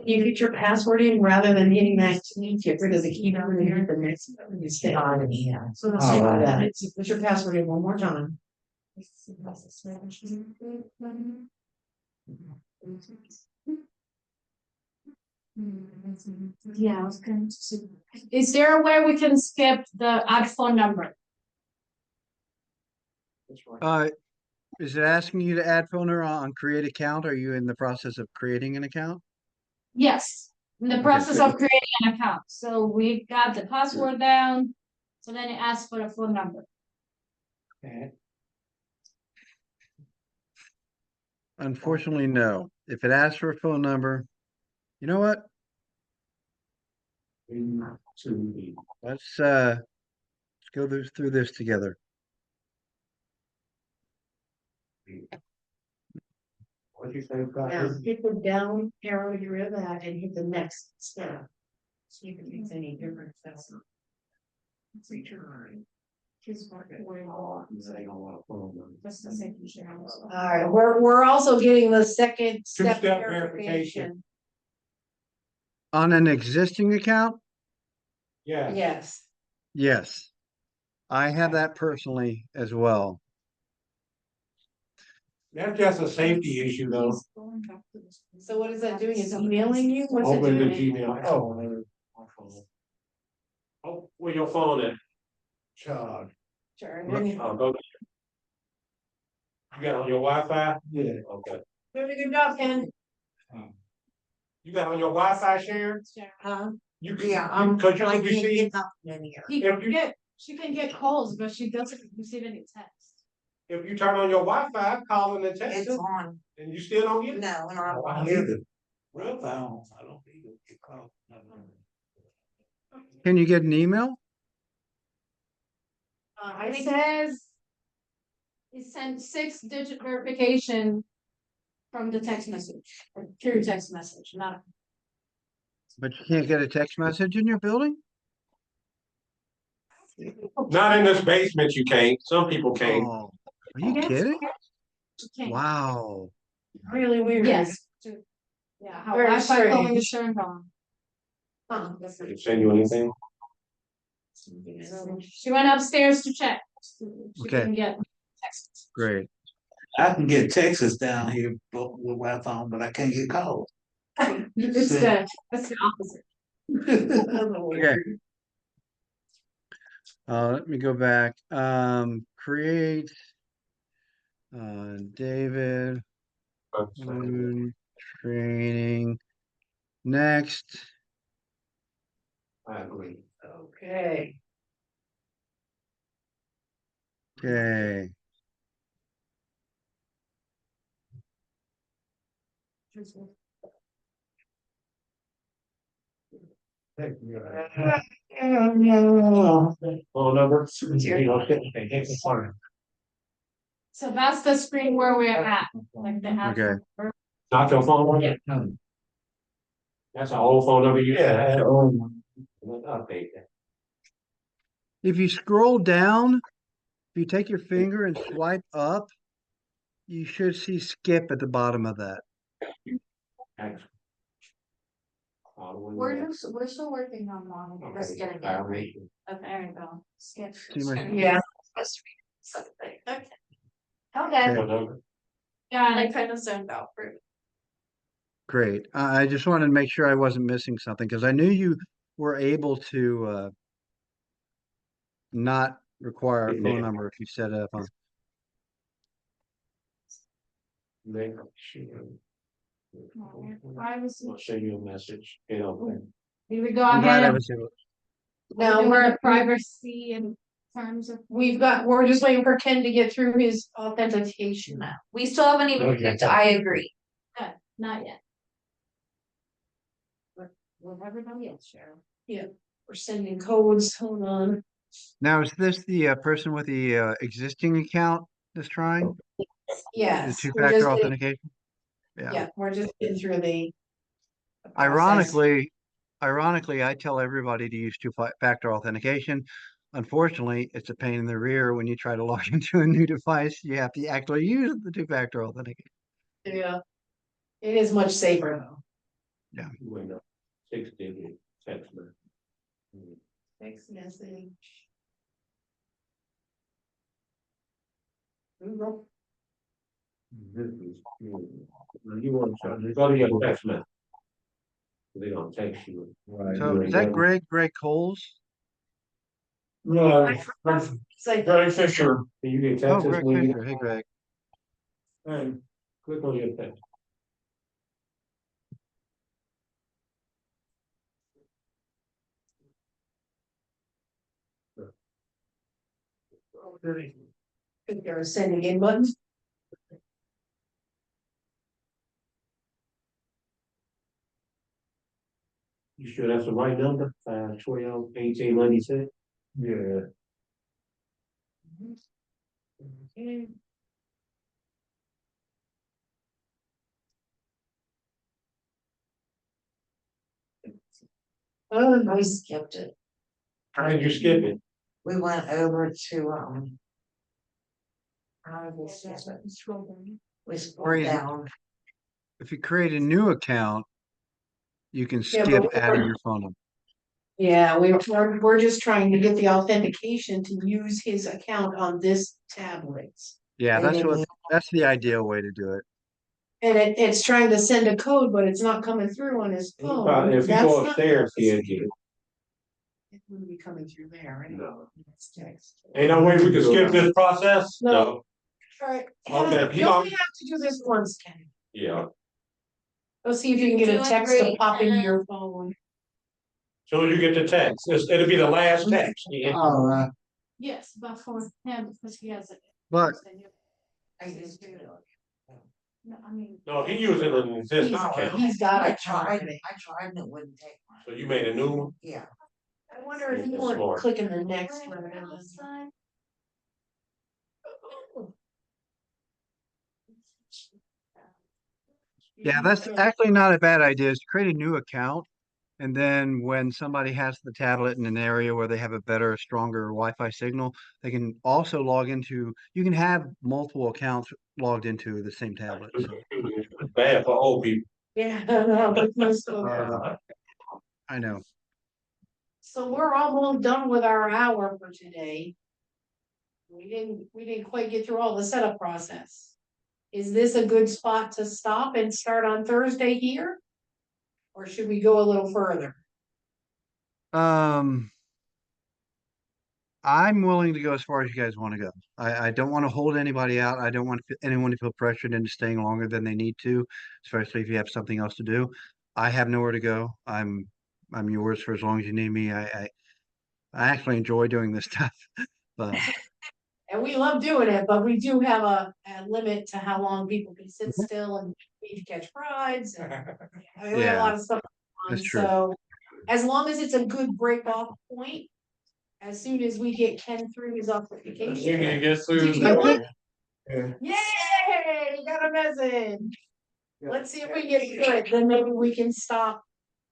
You get your password in rather than hitting that key, get rid of the key down there, the next one you stay on it. Yeah. So let's try that. Put your password in one more time. Yeah, I was going to see. Is there a way we can skip the add phone number? That's right. Is it asking you to add phone number on create account? Are you in the process of creating an account? Yes, in the process of creating an account. So we got the password down. So then it asks for a phone number. Okay. Unfortunately, no. If it asks for a phone number, you know what? Let's go through this together. What'd you say? Now, hit the down arrow you're in that and hit the next step. See if it makes any difference. That's not. Return. That's the same. All right, we're also getting the second step Two-step verification. On an existing account? Yeah. Yes. Yes. I have that personally as well. That's just a safety issue though. So what is that doing? It's emailing you? What's it Open the doing? Gmail. Oh, where your phone at? Charge. Sure. Go. You got on your Wi-Fi? Yeah. Okay. Doing a good job, Ken. You got on your Wi-Fi, Sharon? Huh? You can, cause you can receive. She can get calls, but she doesn't receive any text. If you turn on your Wi-Fi, calling and texting. It's on. And you still don't get it? No, and I I don't don't either. Real phone, I don't need to get called. Can you get an email? I think It sent 6-digit verification from the text message, or through text message, not. But you can't get a text message in your building? Not in this basement, you can't. Some people can't. Oh, are you kidding? Wow. really weird. Yes. Yeah, how Very Wi-Fi calling strange. is turned on. Huh. Did it send you anything? She went upstairs to check. She Okay. can get text. Great. I can get Texas down here with Wi-Fi, but I can't get calls. It's that's the opposite. Okay. Let me go back. Create. David. Training. Next. I agree. Okay. Okay. Phone number. So that's the screen where we're at, like the Okay. actual. Not your phone one yet? No. That's an old phone number you have. Yeah, that's old one. Update that. If you scroll down, if you take your finger and swipe up, you should see skip at the bottom of that. Thanks. We're still working on one, we're just getting it right. Okay. Okay, there you go. Skip. See my- Yeah. Okay. Okay. What number? Yeah, I kind of zoned out for. Great. I just wanted to make sure I wasn't missing something because I knew you were able to not require a phone number if you set it up on. privacy. I'll send you a message, you know. We would go I'm glad ahead I and was able. No, we're we're, at privacy in terms of. we're just waiting for Ken to get through his authentication now. We still haven't even picked, I agree. Good, not yet. With everybody else, Cheryl. Yeah, we're sending codes, hold on. Now, is this the person with the existing account that's trying the Yes. we're two-factor just getting- authentication? Yeah, we're just getting through the. process. Ironically, I tell everybody to use two-factor authentication. Unfortunately, it's a pain in the rear when you try to log into a new device. You have to actually use the two-factor authentication. Yeah. It is much safer though. When 6-digit text message. Text message. Google. This is, you want to, go to your text message. They don't text you. Right. So is that Greg Coles? No, It's like, Greg Fisher. You get Oh, text us Greg when you, Fisher. Hey, Greg. and click on your text. think there are sending in buttons. You sure that's the right number? 12-1896? Yeah. Okay. Oh, I skipped it. How did you skip it? We went over to, we scrolled Crazy. down. If you create a new account, you can Yeah, skip but adding your phone number. Yeah, we're just trying to get the authentication to use his account on this tablet. Yeah, They didn't that's the ideal way to do it. And it's trying to send a code, but it's not coming through on his phone. If you That's go not- upstairs, you get. It wouldn't be coming through there, right? No. It's text. Ain't no way we can skip this process? No. Alright, Okay, don't we have to do this once, Ken? Yeah, Go see if you can get a Doing text to great, pop into Anna. your phone. soon as you get the text, it'll be the last text. All right. Yes, but for him, because he has it. But I just do it. No, I mean. No, he using an existing account, He's got I it tried, already. I tried and it wouldn't take one. so you made a new one? Yeah. I wonder if you It's want smart. clicking the next one. Outside. yeah, that's actually not a bad idea. Is to create a new account. And then when somebody has the tablet in an area where they have a better, stronger Wi-Fi signal, they can also log into, you can have multiple accounts logged into the same tablet. So It's bad for old people. Yeah. But most of them- I know. So we're almost done with our hour for today. We didn't quite get through all the setup process. Is this a good spot to stop and start on Thursday here? Or should we go a little further? I'm willing to go as far as you guys want to go. I don't want to hold anybody out. I don't want anyone to feel pressured into staying longer than they need to, especially if you have something else to do. I have nowhere to go. I'm I'm yours for as long as you need me. I actually enjoy doing this stuff, but And we love doing it, but we do have a limit to how long people can sit still and need to catch rides. And, I mean, we have a lot of stuff on, that's true. so as long as it's a good break off point, as soon as we get Ken through his You authentication. can get through. Did you get the- one? Yay, we got a message. Let's see if we get through it, then maybe we can stop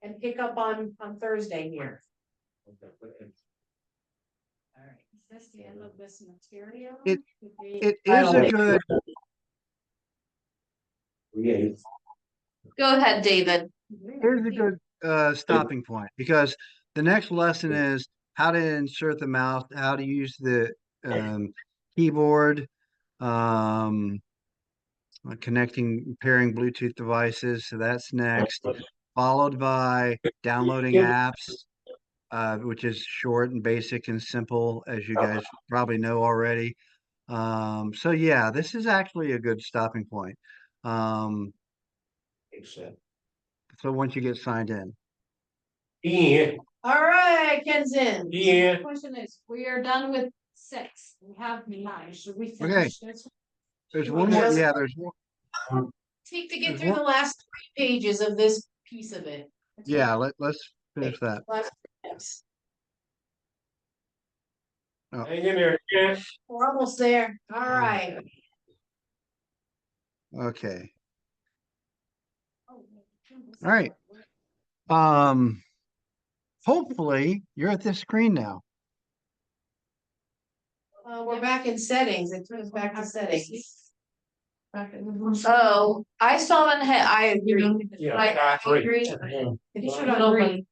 and pick up on Thursday here. Alright, is this the end of this material? It- Did we- It is a good, Yeah. Go ahead, David. here's a good stopping point, because the next lesson is how to insert the mouse, how to use the keyboard, connecting, pairing Bluetooth devices. So that's next, followed by downloading apps, which is short and basic and simple, as you guys probably know already. So yeah, this is actually a good stopping point. Except. Mm-hmm. So once you get signed in. Yeah. All right, Ken's in. The question is, we are done with 6, we have 9, should we finish this? There's You one want more, just- yeah, there's one, Take to get There's through one- the last 3 pages of this piece of it. yeah, let's finish that. Last steps. Hang in there, yeah. We're almost there. All right. Okay, Oh, all right. Hopefully you're at this screen now. We're back in settings. It turns back to settings. Oh, I still haven't hit, I agree. Yeah, I agree. It should agree.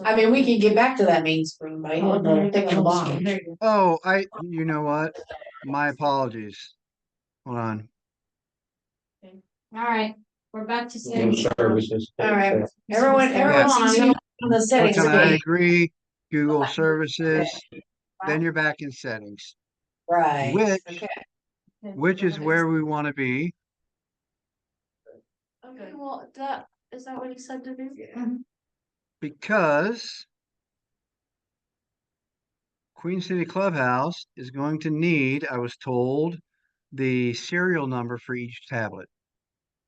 I mean, we can get back to that main screen, but I don't think I'm long. Oh, you know what? My apologies. Hold on. Alright, we're back to Game 6. services. All right, everyone seems to be on the settings Click on I page. agree, Google services, then you're back in settings, Right. which, Okay. which is where we want to be. Okay, well, is that what you said to do? Because Queen City Clubhouse is going to need, I was told, the serial number for each tablet.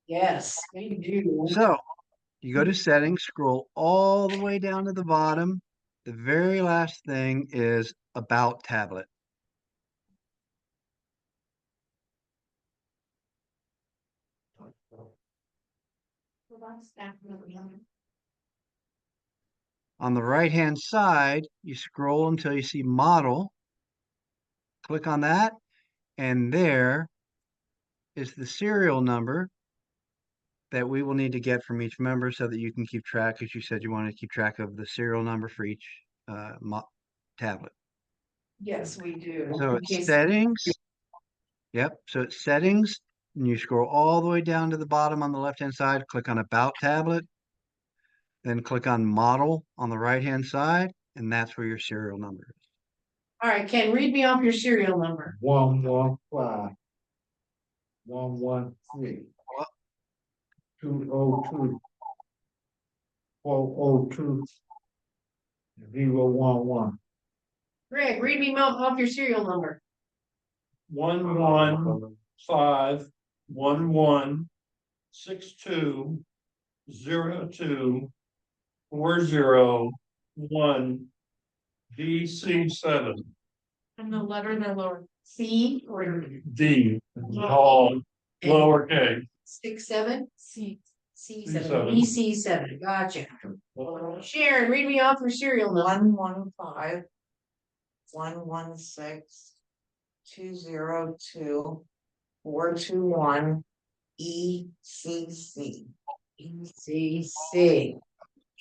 Yes, we do. So you go to settings, scroll all the way down to the bottom. The very last thing is about tablet. On the right-hand side, you scroll until you see model. Click on that, and there is the serial number that we will need to get from each member so that you can keep track, as you said you want to keep track of the serial number for each tablet. Yes, we do. So In it's case- settings. Yep, so it's settings, and you scroll all the way down to the bottom on the left-hand side, click on About Tablet, then click on Model on the right-hand side, and that's where your serial number is. All right, Ken, read me off your serial number. 115 113 202 402 011. Greg, read me off your serial number. 11511620240 DC7 And the letter in the lower C or D, all lowercase. 67? C. C7, C7. EC7, gotcha. Sharon, read me off your serial number. 115 116 202 421 ECC. ECC.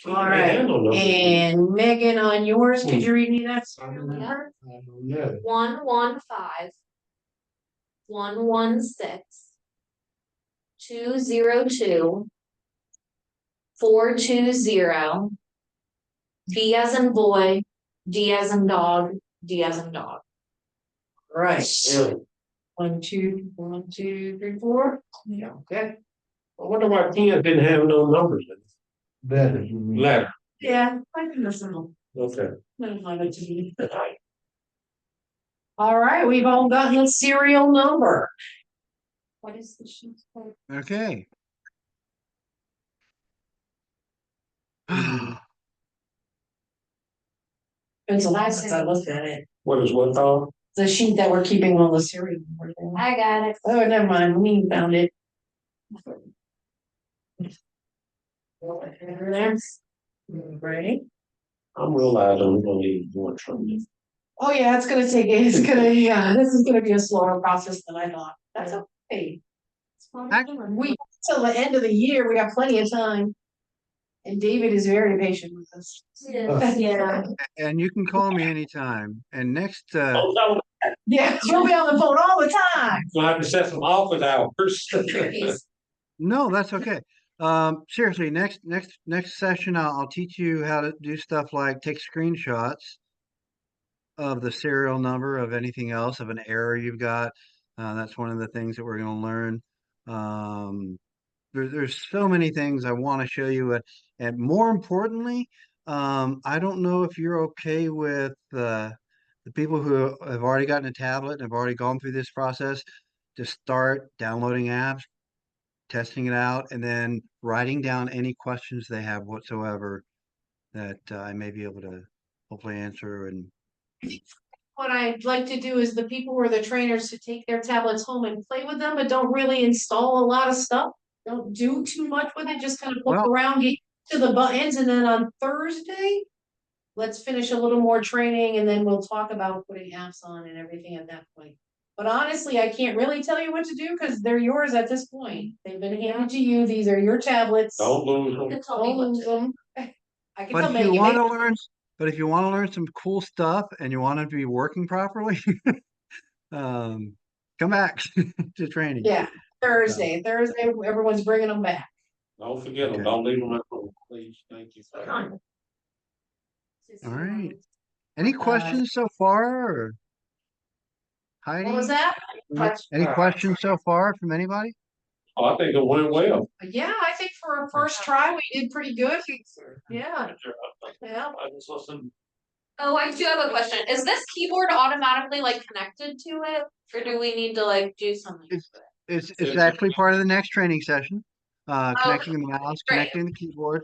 All right, and Megan, on yours, could you read me that serial number? 115 116 202 420 D as in boy, D as in dog, D as in dog. Right. 1, 2, 3, 4. Yeah, okay. I wonder why Tina didn't have no numbers in it. Better, you mean. Letter. Yeah, I can listen. Okay. All right, we've all gotten a serial number. What is the sheet code? Okay. It's the last since I looked at it. What is what called? The sheet that we're keeping all the serial numbers in. I got it. Oh, never mind, we found it. Right. I'm realizing we're gonna need more from you. Oh, yeah, yeah, this is gonna be a slower process than I thought. That's okay. We, till the end of the year, we got plenty of time. And David is very patient with us. Yeah. And you can call me anytime. And next, Oh, no, Yeah, you'll be on the phone all the time. gonna have to set some office hours. no, that's okay. Seriously, next session, I'll teach you how to do stuff like take screenshots of the serial number of anything else, of an error you've got. That's one of the things that we're going to learn. There's so many things I want to show you, and more importantly, I don't know if you're okay with the people who have already gotten a tablet and have already gone through this process to start downloading apps, testing it out, and then writing down any questions they have whatsoever that I may be able to hopefully answer. And What I'd like to do is the people who are the trainers to take their tablets home and play with them, but don't really install a lot of stuff. Don't do too much with it, just kind of look Well- around, get to the buttons, and then on Thursday, let's finish a little more training, and then we'll talk about putting apps on and everything at that point. But honestly, I can't really tell you what to do, because they're yours at this point. They've been handed to you, these are your tablets. Don't lose them. Don't lose them. I can But tell if you Maggie, want to learn, but if you want to learn some cool stuff and you want it to be working properly, come back to training. yeah, Thursday, everyone's bringing them back. Don't forget them. Okay. Don't leave them at home, please. Thank you. All right. Any questions so far, or Heidi? What was that? Any questions so far from anybody? Oh, I think it went well. Yeah, I think for a first try, we did pretty good. Yeah, yeah. I just listened. Oh, I do have a question. Is this keyboard automatically like connected to it? Or do we need to like do something? It's actually part of the next training session. Connecting the mouse, great. connecting the keyboard.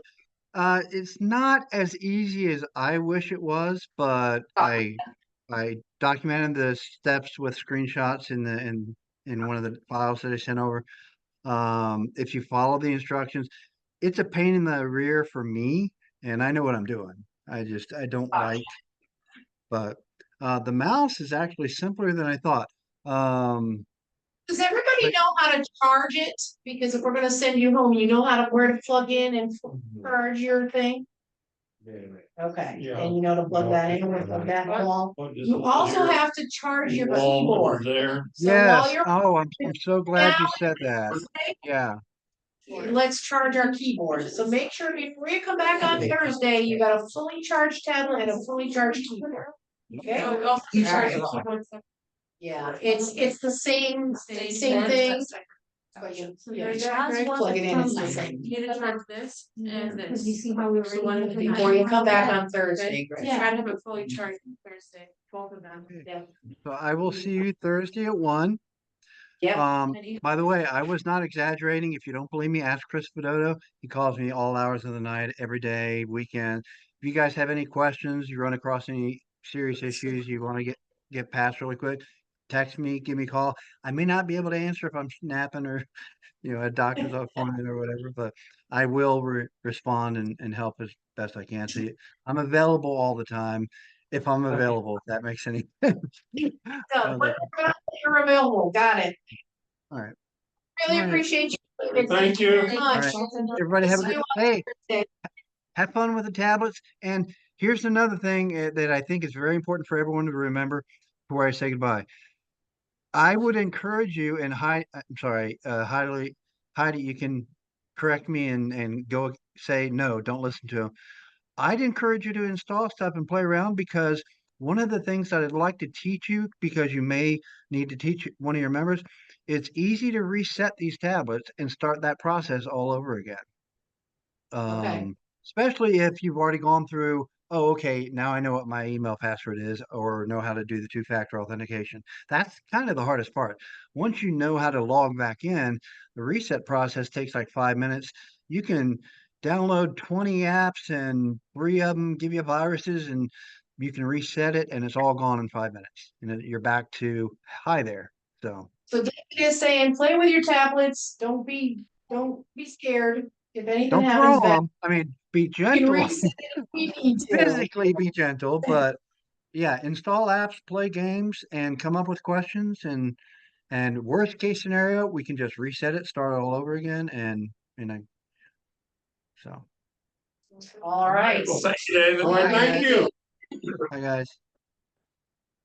It's not as easy as I wish it was, but I documented the steps with screenshots in one of the files that I sent over. If you follow the instructions, it's a pain in the rear for me, and I know what I'm doing. I don't like, but the mouse is actually simpler than I thought. Does everybody know how to charge it? Because if we're gonna send you home, you know how to where to plug in and charge your thing? Okay, Yeah. and you know to plug that in with that wall. What is- You is also your have to charge your wall over keyboard. there? So while Yes. you're, Oh, I'm so glad you said that. Yeah. let's charge our keyboard. So make sure before you come back on Thursday, you got a fully charged tablet and a fully charged keyboard. Okay? You charge the Alright. keyboard. Yeah, it's the same thing. But you, yeah, plug it in, it's the same. You need to charge this and this. Because you see how we were. So one Before you come back on Thursday, Greg. Yeah. Try to have it fully charged on Thursday, both of them. Yeah. So I will see you Thursday at 1. Yep. By the way, I was not exaggerating. If you don't believe me, ask Chris Fidoto. He calls me all hours of the night, every day, weekend. If you guys have any questions, you run across any serious issues you want to get past really quick, text me, give me a call. I may not be able to answer if I'm napping or a doctor's appointment or whatever, but I will respond and help as best I can. So I'm available all the time if I'm available, if that makes any sense. So, you're available, got it. All right. Really All right. appreciate you. Thank you. Very much. Everybody have a See good you on day. Thursday. Have fun with the tablets. And here's another thing that I think is very important for everyone to remember before I say goodbye. I would encourage you, and I'm sorry, Heidi, you can correct me and go say no, don't listen to him. I'd encourage you to install stuff and play around, because one of the things that I'd like to teach you, because you may need to teach one of your members, it's easy to reset these tablets and start that process all over again. Okay. especially if you've already gone through, oh, okay, now I know what my email password is or know how to do the two-factor authentication. That's kind of the hardest part. Once you know how to log back in, the reset process takes like 5 minutes. You can download 20 apps and 3 of them give you viruses and you can reset it and it's all gone in 5 minutes. And then you're back to hi there. So So David is saying, play with your tablets, don't be scared, if anything don't happens. throw them. I mean, be You can gentle. reset it if we need to. Physically be gentle, but yeah, install apps, play games, and come up with questions. And worst case scenario, we can just reset it, start all over again, and I, so All right. Well, thank you, David. All right, thank you. hi guys.